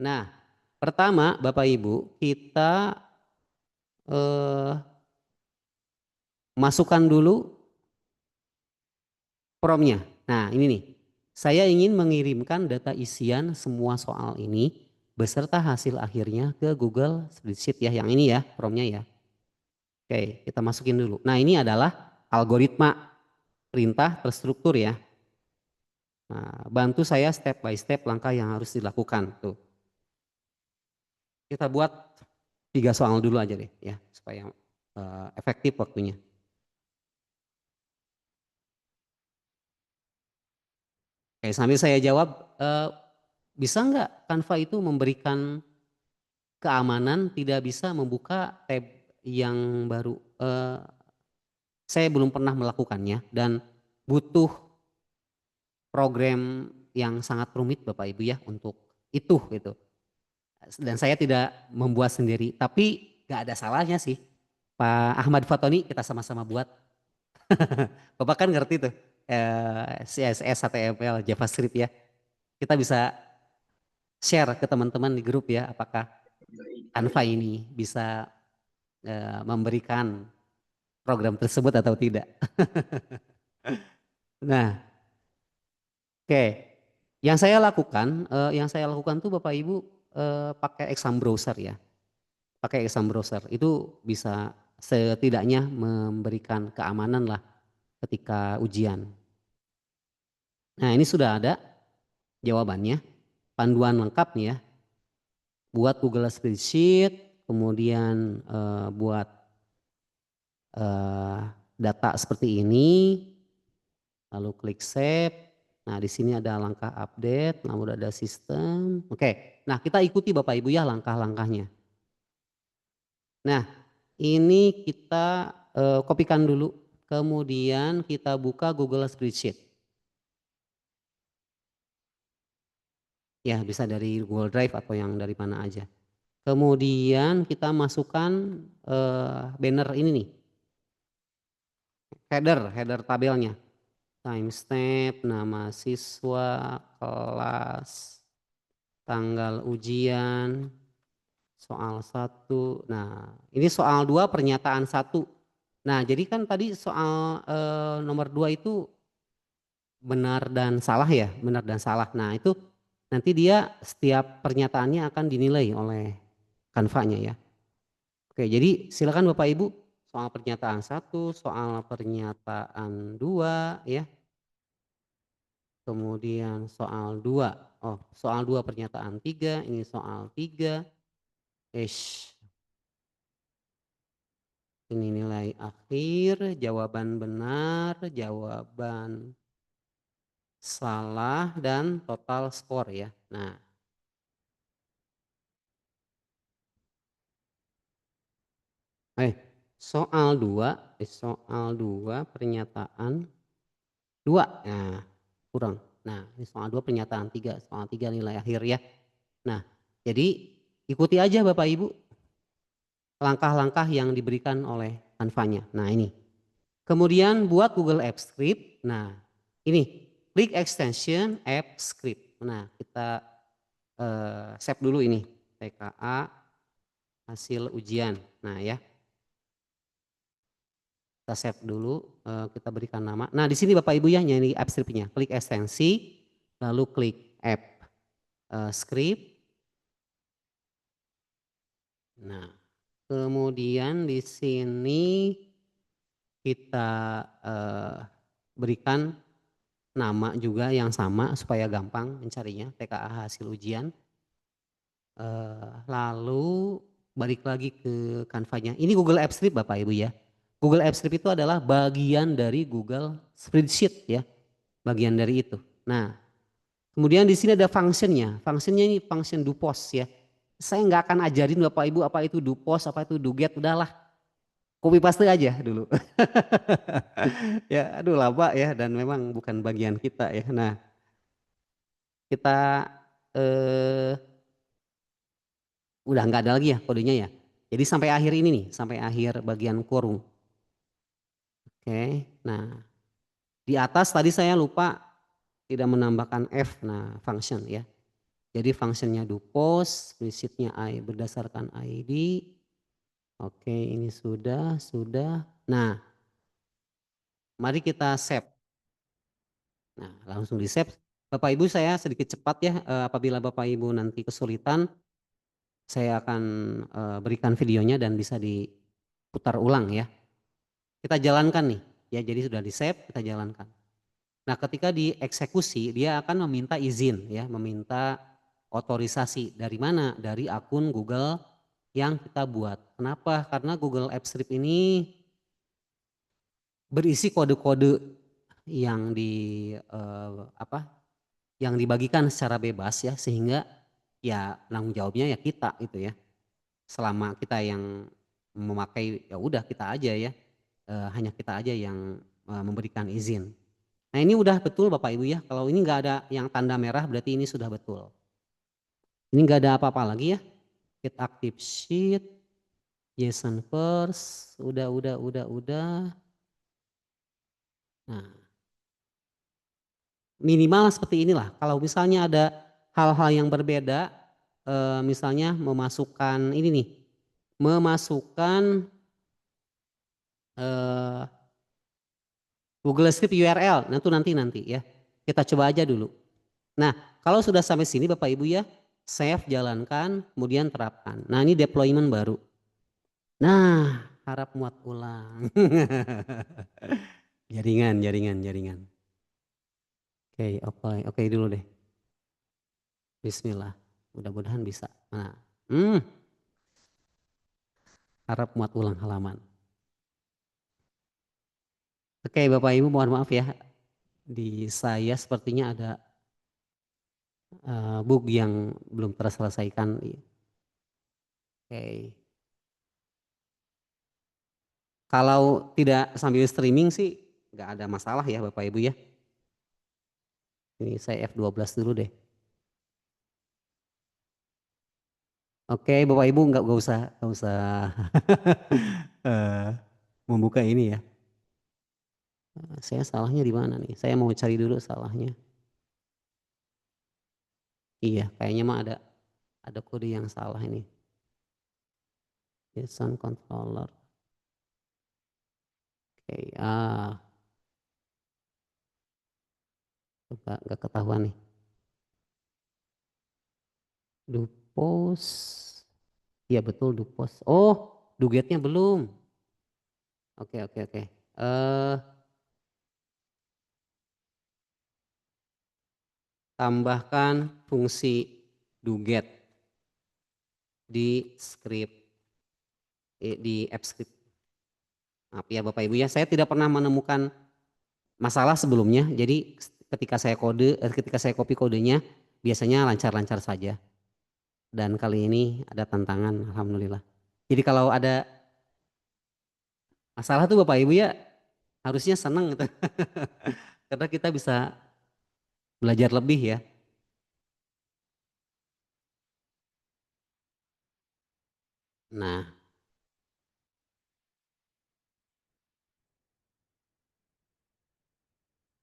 Nah, pertama Bapak Ibu kita masukkan dulu promnya. Nah, ini nih. Saya ingin mengirimkan data isian semua soal ini beserta hasil akhirnya ke Google Spreadsheet ya. Yang ini ya, promnya ya. Oke, kita masukin dulu. Nah, ini adalah algoritma perintah terstruktur ya. Nah, bantu saya step by step langkah yang harus dilakukan tuh. Kita buat 3 soal dulu aja deh ya, supaya efektif waktunya. Oke, sambil saya jawab, bisa nggak Canva itu memberikan keamanan tidak bisa membuka tab yang baru? Saya belum pernah melakukannya dan butuh program yang sangat rumit Bapak Ibu ya untuk itu gitu. Dan saya tidak membuat sendiri, tapi nggak ada salahnya sih. Pak Ahmad Fatoni kita sama-sama buat. Bapak kan ngerti tuh CSS, HTML, JavaScript ya. Kita bisa share ke teman-teman di grup ya, apakah Canva ini bisa memberikan program tersebut atau tidak. Nah, oke. Yang saya lakukan tuh Bapak Ibu pakai exam browser ya. Pakai exam browser itu bisa setidaknya memberikan keamanan lah ketika ujian. Nah, ini sudah ada jawabannya, panduan lengkap nih ya. Buat Google Spreadsheet, kemudian buat data seperti ini, lalu klik save. Nah, di sini ada langkah update, lalu ada sistem. Oke, nah kita ikuti Bapak Ibu ya langkah-langkahnya. Nah, ini kita kopikan dulu, kemudian kita buka Google Spreadsheet. Ya, bisa dari Google Drive atau yang dari mana aja. Kemudian kita masukkan banner ini nih. Header tabelnya. Timestamp, nama siswa, kelas, tanggal ujian, soal 1. Nah, ini soal 2 pernyataan 1. Nah, jadi kan tadi soal nomor 2 itu benar dan salah ya, benar dan salah. Nah, itu nanti dia setiap pernyataannya akan dinilai oleh Canva-nya ya. Oke, jadi silakan Bapak Ibu soal pernyataan 1, soal pernyataan 2 ya. Kemudian soal 2. Oh, soal 2 pernyataan 3, ini soal 3. Ini nilai akhir, jawaban benar, jawaban salah dan total skor ya. Nah, soal 2 pernyataan 2. Nah, kurang. Nah, ini soal 2 pernyataan 3, soal 3 nilai akhir ya. Nah, jadi ikuti aja Bapak Ibu langkah-langkah yang diberikan oleh Canva-nya. Nah, ini. Kemudian buat Google Apps Script. Nah, ini klik extension Apps Script. Nah, kita save dulu ini TKA hasil ujian. Nah, ya. Kita save dulu, kita berikan nama. Nah, di sini Bapak Ibu ya, ini Apps Script-nya. Klik ekstensi, lalu klik App Script. Nah, kemudian di sini kita berikan nama juga yang sama supaya gampang mencarinya, TKA hasil ujian. Lalu balik lagi ke Canva-nya. Ini Google Apps Script Bapak Ibu ya. Google Apps Script itu adalah bagian dari Google Spreadsheet ya. Bagian dari itu. Nah, kemudian di sini ada functionnya. Functionnya ini function do post ya. Saya nggak akan ajarin Bapak Ibu apa itu do post, apa itu do get, udahlah. Copy paste aja dulu. Ya, aduh lama ya dan memang bukan bagian kita ya. Nah, kita udah nggak ada lagi ya kodenya ya. Jadi sampai akhir ini nih, sampai akhir bagian kurung. Oke, nah di atas tadi saya lupa tidak menambahkan F, nah function ya. Jadi functionnya do post, spreadsheet-nya berdasarkan ID. Oke, ini sudah. Nah, mari kita save. Nah, langsung di save. Bapak Ibu saya sedikit cepat ya, apabila Bapak Ibu nanti kesulitan, saya akan berikan videonya dan bisa diputar ulang ya. Kita jalankan nih, ya jadi sudah di save, kita jalankan. Nah, ketika dieksekusi dia akan meminta izin ya, meminta otorisasi dari mana? Dari akun Google yang kita buat. Kenapa? Karena Google Apps Script ini berisi kode-kode yang yang dibagikan secara bebas ya, sehingga ya penanggung jawabnya ya kita gitu ya. Selama kita yang memakai ya udah kita aja ya, hanya kita aja yang memberikan izin. Nah ini udah betul Bapak Ibu ya, kalau ini nggak ada yang tanda merah berarti ini sudah betul. Ini nggak ada apa-apa lagi ya. Get active sheet, JSON first, udah. Nah, minimal seperti inilah. Kalau misalnya ada hal-hal yang berbeda, misalnya memasukkan ini nih, memasukkan Google Script URL, nanti ya. Kita coba aja dulu. Nah, kalau sudah sampai sini Bapak Ibu ya, save, jalankan, kemudian terapkan. Nah, ini deployment baru. Nah, harap muat ulang. jaringan. Oke dulu deh. Bismillah. Mudah-mudahan bisa. Nah, harap muat ulang halaman. Oke, Bapak Ibu mohon maaf ya. Di saya sepertinya ada bug yang belum terselesaikan. Oke. Kalau tidak sambil streaming sih nggak ada masalah ya Bapak Ibu ya. Ini saya F12 dulu deh. Oke, Bapak Ibu nggak usah membuka ini ya. Saya salahnya di mana nih? Saya mau cari dulu salahnya. Iya, kayaknya mah ada kode yang salah ini. JSON controller. Oke, nggak ketahuan nih. Dupos. Iya betul dupos. Oh, dugetnya belum. Oke. Tambahkan fungsi duget di script, di app script. Maaf ya Bapak Ibu ya, saya tidak pernah menemukan masalah sebelumnya. Jadi ketika saya copy kodenya, biasanya lancar-lancar saja. Dan kali ini ada tantangan, alhamdulillah. Jadi kalau ada masalah tuh Bapak Ibu ya, harusnya senang gitu. Karena kita bisa belajar lebih ya. Nah,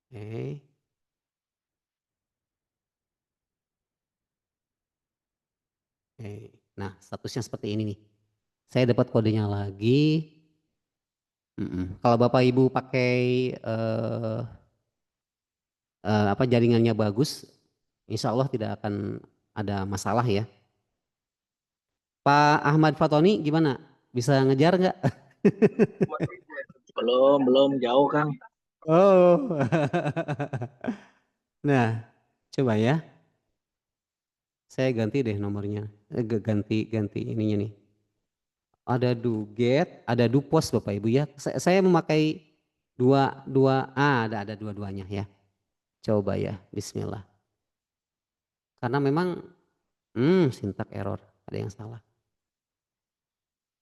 oke. Nah, statusnya seperti ini nih. Saya dapat kodenya lagi. Kalau Bapak Ibu pakai jaringannya bagus, insya Allah tidak akan ada masalah ya. Pak Ahmad Fatoni gimana? Bisa ngejar nggak? Belum jauh Kang. Oh. Nah, coba ya. Saya ganti deh nomornya. Ganti ininya nih. Ada duget, ada dupos Bapak Ibu ya. Saya memakai ada dua-duanya ya. Coba ya, bismillah. Karena memang sintak error, ada yang salah.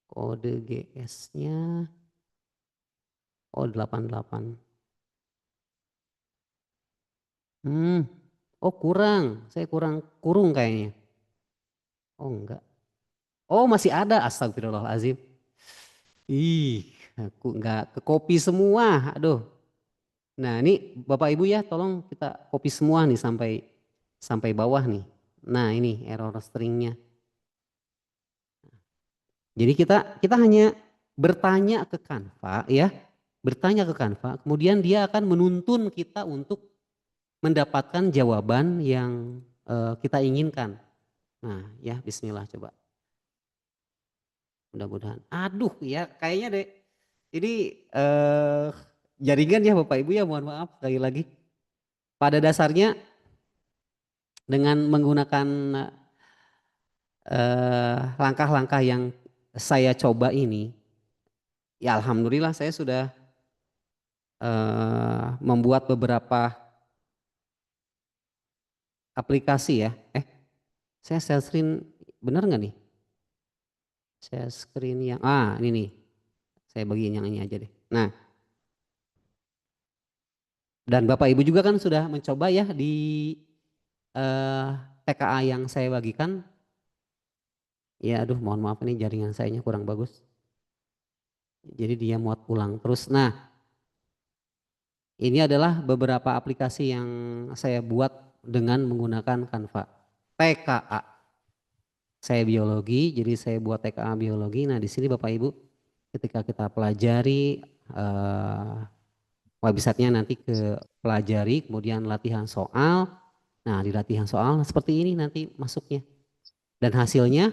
Kode GS-nya 88. Oh kurang, saya kurung kayaknya. Oh enggak. Oh masih ada, astagfirullahaladzim. Aku enggak ke copy semua, aduh. Nah ini Bapak Ibu ya tolong kita copy semua nih sampai bawah nih. Nah ini error stringnya. Jadi kita hanya bertanya ke Canva ya. Bertanya ke Canva, kemudian dia akan menuntun kita untuk mendapatkan jawaban yang kita inginkan. Nah ya bismillah coba. Mudah-mudahan. Aduh ya kayaknya deh. Ini jaringan ya Bapak Ibu ya mohon maaf sekali lagi. Pada dasarnya dengan menggunakan langkah-langkah yang saya coba ini. Ya alhamdulillah saya sudah membuat beberapa aplikasi ya. Saya share screen benar nggak nih? Share screen yang ini nih. Saya bagiin yang ini aja deh. Nah, dan Bapak Ibu juga kan sudah mencoba ya di TKA yang saya bagikan. Ya, aduh, mohon maaf ini jaringan sayanya kurang bagus. Jadi dia muat ulang terus. Nah, ini adalah beberapa aplikasi yang saya buat dengan menggunakan Canva. TKA. Saya biologi, jadi saya buat TKA biologi. Nah, di sini Bapak Ibu, ketika kita pelajari websitenya nanti ke pelajari, kemudian latihan soal. Nah, di latihan soal seperti ini nanti masuknya. Dan hasilnya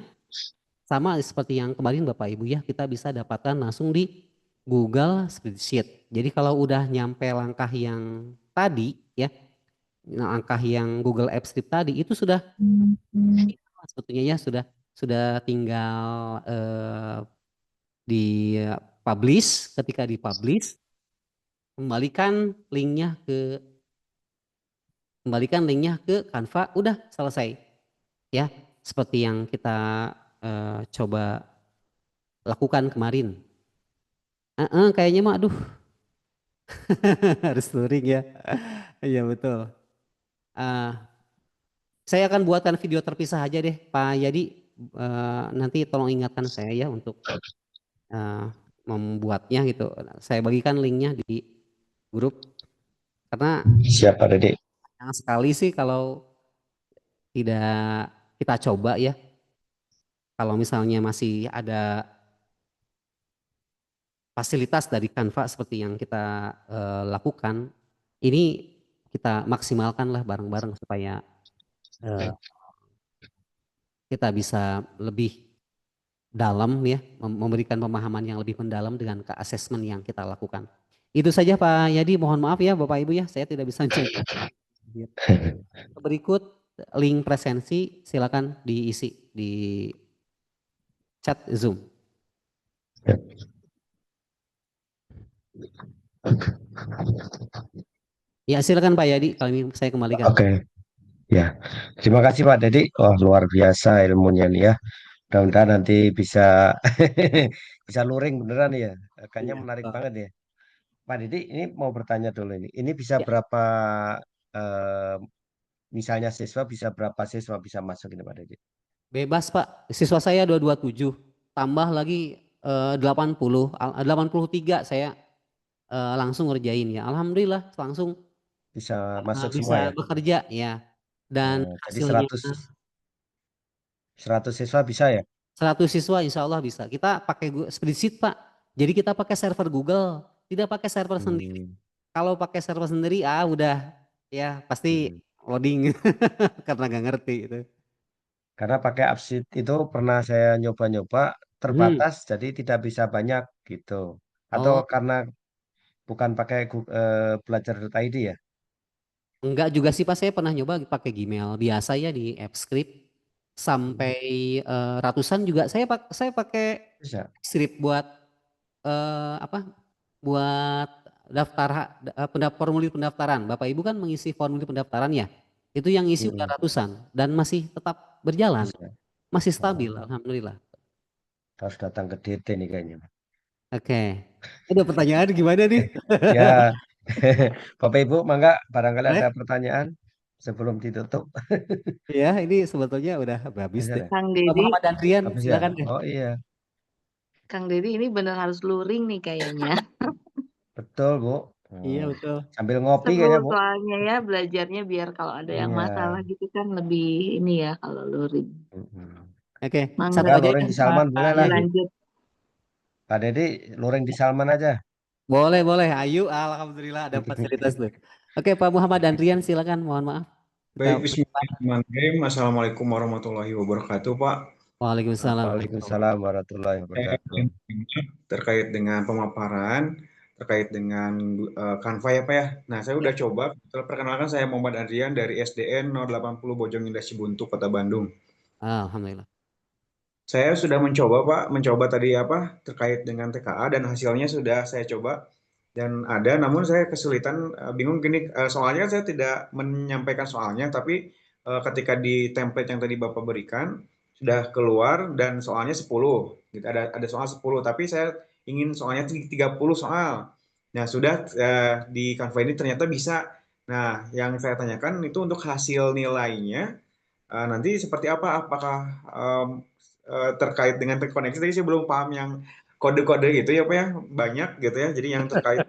sama seperti yang kemarin Bapak Ibu ya, kita bisa dapatkan langsung di Google Spreadsheet. Jadi kalau udah nyampe langkah yang tadi ya, langkah yang Google Apps Strip tadi itu sudah sebetulnya ya sudah tinggal di publish. Ketika di publish, kembalikan linknya ke Canva, udah selesai ya, seperti yang kita coba lakukan kemarin. Kayaknya mah aduh harus touring ya. Iya betul. Saya akan buatkan video terpisah aja deh Pak Yadi, nanti tolong ingatkan saya ya untuk membuatnya gitu. Saya bagikan linknya di grup karena Siap Pak Dede. sayang sekali sih kalau tidak kita coba ya. Kalau misalnya masih ada fasilitas dari Canva seperti yang kita lakukan, ini kita maksimalkan lah bareng-bareng supaya kita bisa lebih dalam ya, memberikan pemahaman yang lebih mendalam dengan ke assessment yang kita lakukan. Itu saja Pak Yadi, mohon maaf ya Bapak Ibu ya, saya tidak bisa mencoba. Berikut link presensi silakan diisi di chat Zoom. Ya silakan Pak Yadi, kami saya kembalikan. Oke. Ya, terima kasih Pak Dedi. Wah, luar biasa ilmunya nih ya. Mudah-mudahan nanti bisa bisa luring beneran ya. Kayaknya menarik banget ya. Pak Dedi, ini mau bertanya dulu ini. Ini bisa berapa misalnya siswa bisa masuk ini Pak Dedi? Bebas Pak, siswa saya 227, tambah lagi 83 saya langsung ngerjain ya. Alhamdulillah langsung bisa masuk bisa semua ya. bekerja ya. Dan Jadi hasilnya 100 siswa bisa ya? 100 siswa insya Allah bisa. Kita pakai spreadsheet Pak. Jadi kita pakai server Google, tidak pakai server sendiri. Kalau pakai server sendiri udah ya pasti loading karena nggak ngerti itu. Karena pakai AppSheet itu pernah saya nyoba-nyoba terbatas, jadi tidak bisa banyak gitu. Atau karena bukan pakai belajar.id ya? Enggak juga sih Pak, saya pernah nyoba pakai Gmail biasa ya di AppScript sampai ratusan juga saya pakai script buat buat formulir pendaftaran. Bapak Ibu kan mengisi formulir pendaftaran ya, itu yang isi udah ratusan dan masih tetap berjalan, masih stabil, alhamdulillah. Harus datang ke DT nih kayaknya. Oke, ada pertanyaan gimana nih? Ya, Bapak Ibu, mangga barangkali ada pertanyaan sebelum ditutup. Ya, ini sebetulnya udah habis deh. Kang Dedi. Muhammad Andrian, silakan deh. Oh iya. Kang Dedi ini benar harus luring nih kayaknya. Betul Bu. Iya betul. Sambil ngopi Seru kayaknya Bu. soalnya ya belajarnya biar kalau ada yang masalah gitu kan lebih ini ya kalau luring. Oke, Mangga luring di Salman boleh lah. Lanjut. Pak Dedi luring di Salman aja. Boleh, ayo, alhamdulillah ada fasilitas tuh. Oke, Pak Muhammad Andrian silakan, mohon maaf. Baik, bismillahirrahmanirrahim. Assalamualaikum warahmatullahi wabarakatuh, Pak. Waalaikumsalam warahmatullahi wabarakatuh. Terkait dengan pemaparan, terkait dengan Canva ya Pak ya. Nah, saya udah coba. Perkenalkan saya Muhammad Andrian dari SDN 080 Bojong Indah Cibuntu, Kota Bandung. Alhamdulillah. Saya sudah mencoba tadi terkait dengan TKA dan hasilnya sudah saya coba dan namun saya kesulitan bingung gini, soalnya saya tidak menyampaikan soalnya tapi ketika di template yang tadi Bapak berikan sudah keluar dan soalnya 10 gitu. Ada soal 10 tapi saya ingin soalnya 30 soal. Nah, sudah di Canva ini ternyata bisa. Nah, yang saya tanyakan itu untuk hasil nilainya nanti seperti apa? Apakah terkait dengan terkoneksi? Tadi saya belum paham yang kode-kode gitu ya Pak ya, banyak gitu ya. Jadi yang terkait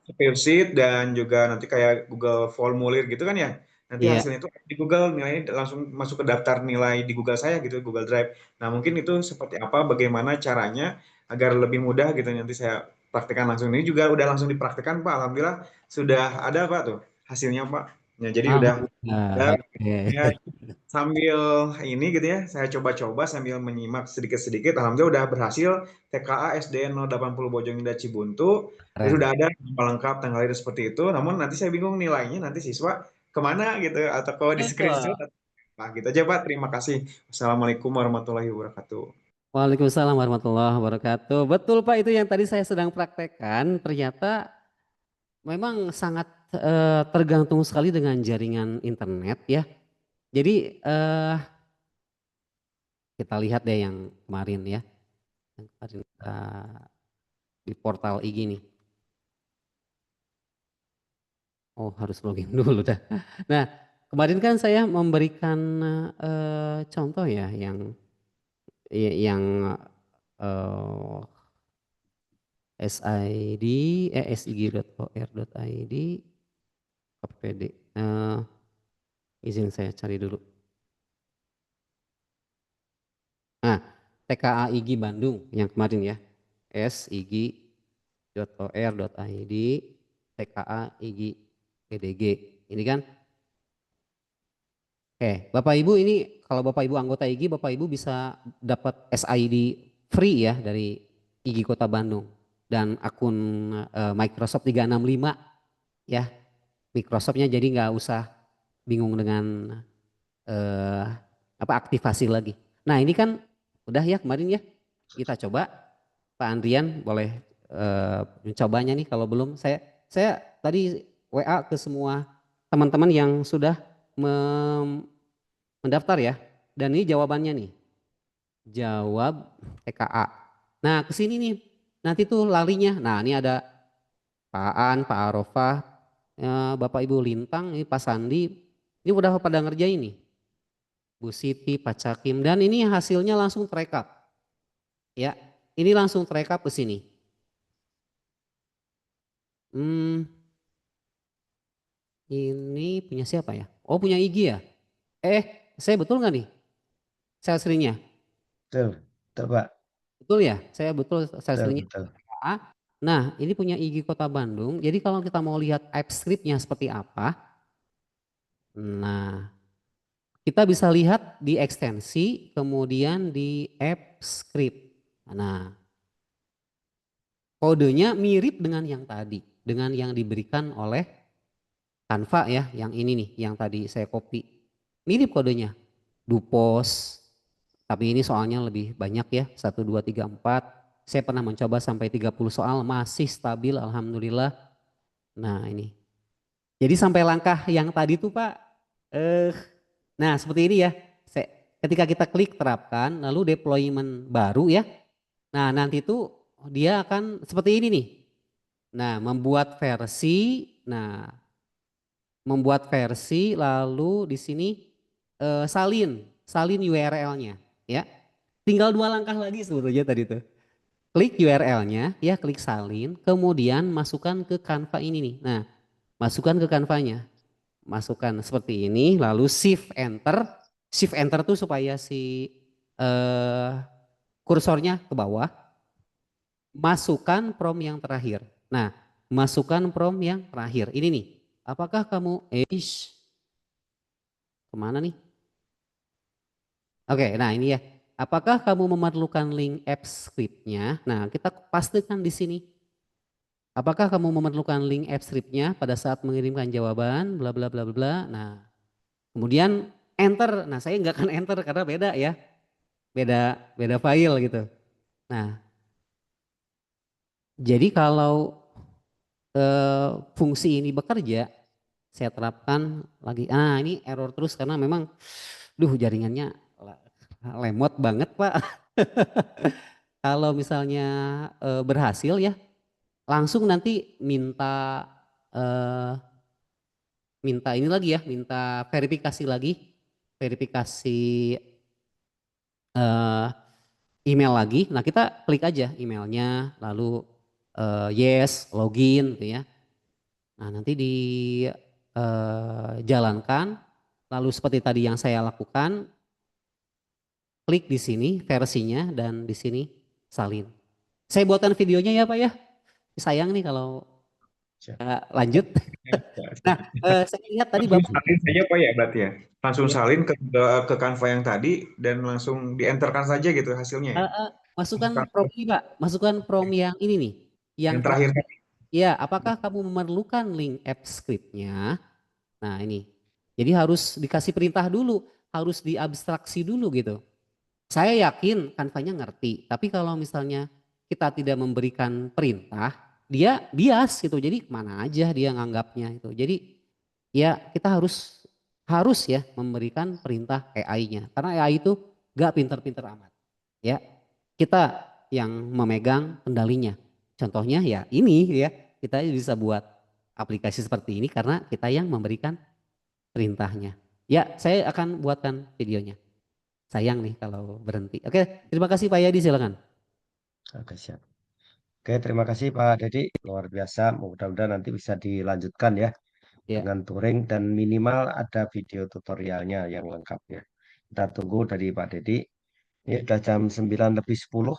spreadsheet dan juga nanti kayak Google formulir gitu kan ya. Nanti Iya. hasilnya itu di Google nilainya langsung masuk ke daftar nilai di Google saya gitu, Google Drive. Nah, mungkin itu seperti apa, bagaimana caranya agar lebih mudah gitu nanti saya praktekkan langsung. Ini juga udah langsung dipraktekkan Pak, alhamdulillah sudah ada Pak tuh hasilnya Pak. Nah, jadi udah Alhamdulillah. Oke. ya, sambil ini gitu ya, saya coba-coba sambil menyimak sedikit-sedikit, alhamdulillah udah berhasil TKA SDN 080 Bojongindah Cibuntu. Jadi Keren. sudah ada nama lengkap, tanggal lahir seperti itu. Namun nanti saya bingung nilainya nanti siswa kemana gitu, atau kalau di screenshot. Nah, gitu aja Pak. Terima kasih. Wassalamualaikum warahmatullahi wabarakatuh. Waalaikumsalam warahmatullahi wabarakatuh. Betul Pak, itu yang tadi saya sedang praktekkan. Ternyata memang sangat tergantung sekali dengan jaringan internet ya. Jadi kita lihat deh yang kemarin ya. Yang kemarin di portal IG nih. Oh, harus login dulu dah. Nah, kemarin kan saya memberikan contoh ya yang SID sig.or.id KPD. Izin saya cari dulu. Nah, TKA IG Bandung yang kemarin ya. sig.or.id TKA IG PDG. Ini kan. Bapak Ibu ini kalau Bapak Ibu anggota IG, Bapak Ibu bisa dapat SID free ya dari IG Kota Bandung dan akun Microsoft 365 ya. Microsoftnya jadi nggak usah bingung dengan aktivasi lagi. Nah, ini kan udah ya kemarin ya. Kita coba Pak Andrian boleh mencobanya nih, kalau belum saya tadi WA ke semua teman-teman yang sudah mendaftar ya. Dan ini jawabannya nih. Jawab TKA. Nah, kesini nih. Nanti tuh larinya. Nah, ini ada Pak Aan, Pak Arofah, Bapak Ibu Lintang, ini Pak Sandi. Ini udah pada ngerjain nih. Bu Siti, Pak Cakim. Dan ini hasilnya langsung terekap. Ya, ini langsung terekap ke sini. Ini punya siapa ya? Oh, punya IG ya? Saya betul nggak nih? Sales ring-nya? Betul, betul Pak. Betul ya? Saya betul sales ring-nya. Betul. Nah, ini punya IG Kota Bandung. Jadi kalau kita mau lihat app script-nya seperti apa, nah kita bisa lihat di ekstensi, kemudian di app script. Nah, kodenya mirip dengan yang tadi, dengan yang diberikan oleh Canva ya, yang ini nih, yang tadi saya copy. Mirip kodenya, Dupos, tapi ini soalnya lebih banyak ya, 1, 2, 3, 4. Saya pernah mencoba sampai 30 soal, masih stabil alhamdulillah. Nah ini, jadi sampai langkah yang tadi tuh Pak, nah seperti ini ya, ketika kita klik terapkan, lalu deployment baru ya. Nah nanti tuh dia akan seperti ini nih. Nah membuat versi, lalu di sini salin URL-nya ya. Tinggal 2 langkah lagi sebetulnya tadi tuh. Klik URL-nya ya, klik salin, kemudian masukkan ke Canva ini nih. Nah, masukkan ke Canva-nya. Masukkan seperti ini, lalu shift enter. Shift enter tuh supaya si kursornya ke bawah. Masukkan prompt yang terakhir. Nah, masukkan prompt yang terakhir. Ini nih. Apakah kamu kemana nih? Oke, nah ini ya. Apakah kamu memerlukan link app script-nya? Nah, kita pastikan di sini. Apakah kamu memerlukan link app script-nya pada saat mengirimkan jawaban, bla bla bla bla. Nah, kemudian enter. Nah, saya nggak akan enter karena beda ya. Beda file gitu. Nah, jadi kalau fungsi ini bekerja, saya terapkan lagi. Ini error terus karena memang jaringannya lemot banget Pak. Kalau misalnya berhasil ya, langsung nanti minta ini lagi ya, minta verifikasi lagi, verifikasi email lagi. Nah kita klik aja emailnya, lalu yes, login gitu ya. Nah nanti dijalankan, lalu seperti tadi yang saya lakukan, klik di sini versinya dan di sini salin. Saya buatkan videonya ya Pak ya. Sayang nih kalau lanjut. Nah saya lihat tadi langsung Bapak. salin saja Pak ya berarti ya. Langsung salin ke Canva yang tadi dan langsung di-enterkan saja gitu hasilnya ya. Masukkan prompt ini Pak, masukkan prompt yang ini nih. Yang terakhir tadi. Ya, apakah kamu memerlukan link app script-nya? Nah ini, jadi harus dikasih perintah dulu, harus diabstraksi dulu gitu. Saya yakin Canva-nya ngerti, tapi kalau misalnya kita tidak memberikan perintah, dia bias gitu, jadi kemana aja dia nganggapnya itu. Jadi ya kita harus ya memberikan perintah AI-nya, karena AI itu gak pinter-pinter amat. Ya, kita yang memegang kendalinya. Contohnya ya ini ya, kita bisa buat aplikasi seperti ini karena kita yang memberikan perintahnya. Ya, saya akan buatkan videonya. Sayang nih kalau berhenti. Oke, terima kasih Pak Yadi, silakan. Oke, siap. Oke, terima kasih Pak Dedi. Luar biasa. Mudah-mudahan nanti bisa dilanjutkan ya dengan touring dan minimal ada video tutorialnya yang lengkap ya. Kita tunggu dari Pak Dedi. Ini sudah jam 9:10.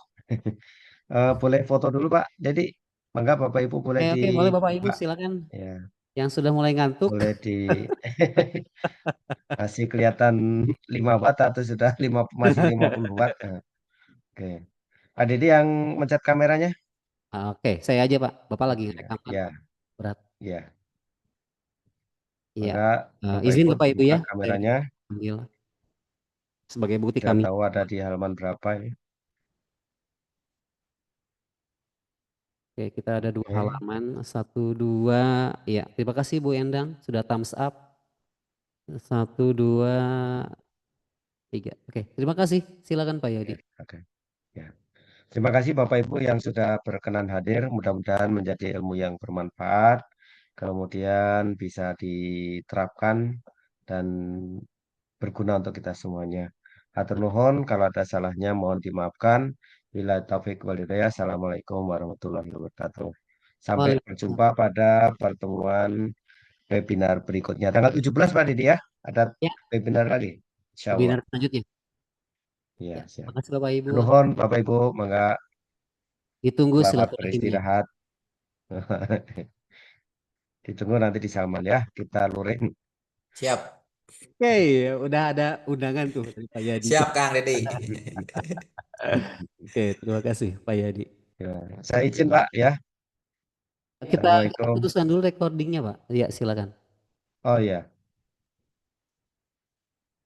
Boleh foto dulu Pak. Jadi mangga Bapak Ibu boleh Oke, boleh Bapak Ibu dibuka. silakan. Ya. Yang sudah mulai ngantuk. Boleh masih kelihatan 5 watt atau sudah masih 50 watt. Oke. Pak Dedi yang mencet kameranya. Oke, saya aja Pak. Bapak lagi rekam Ya. berat. Ya. Iya. Maka Bapak Izin Ibu Bapak Ibu buka ya. kameranya. Sebagai bukti Tidak kami. tahu ada di halaman berapa ini. Oke, kita ada 2 halaman, 1, 2, ya. Terima kasih Bu Endang sudah thumbs up. 1, 2, 3. Oke, terima kasih. Silakan Pak Yadi. Oke. Ya. Terima kasih Bapak Ibu yang sudah berkenan hadir. Mudah-mudahan menjadi ilmu yang bermanfaat. Kemudian bisa diterapkan dan berguna untuk kita semuanya. Hatur nuhun, kalau ada salahnya mohon dimaafkan. Bila taufik wal hidayah. Assalamualaikum warahmatullahi wabarakatuh. Sampai berjumpa pada pertemuan webinar berikutnya. Tanggal 17 Pak Didi ya, ada webinar lagi. Insya Allah. Webinar selanjutnya. Ya, siap. Terima kasih Bapak Ibu. Nuhun Bapak Ibu, mangga. Ditunggu Selamat silaturahimnya. beristirahat. Ditunggu nanti di Salman ya, kita luring. Siap. Oke, udah ada undangan tuh dari Pak Yadi. Siap Kang Dedi. Oke, terima kasih Pak Yadi. Ya, saya izin Pak ya. Kita putuskan dulu recordingnya Pak. Ya silakan. Oh ya.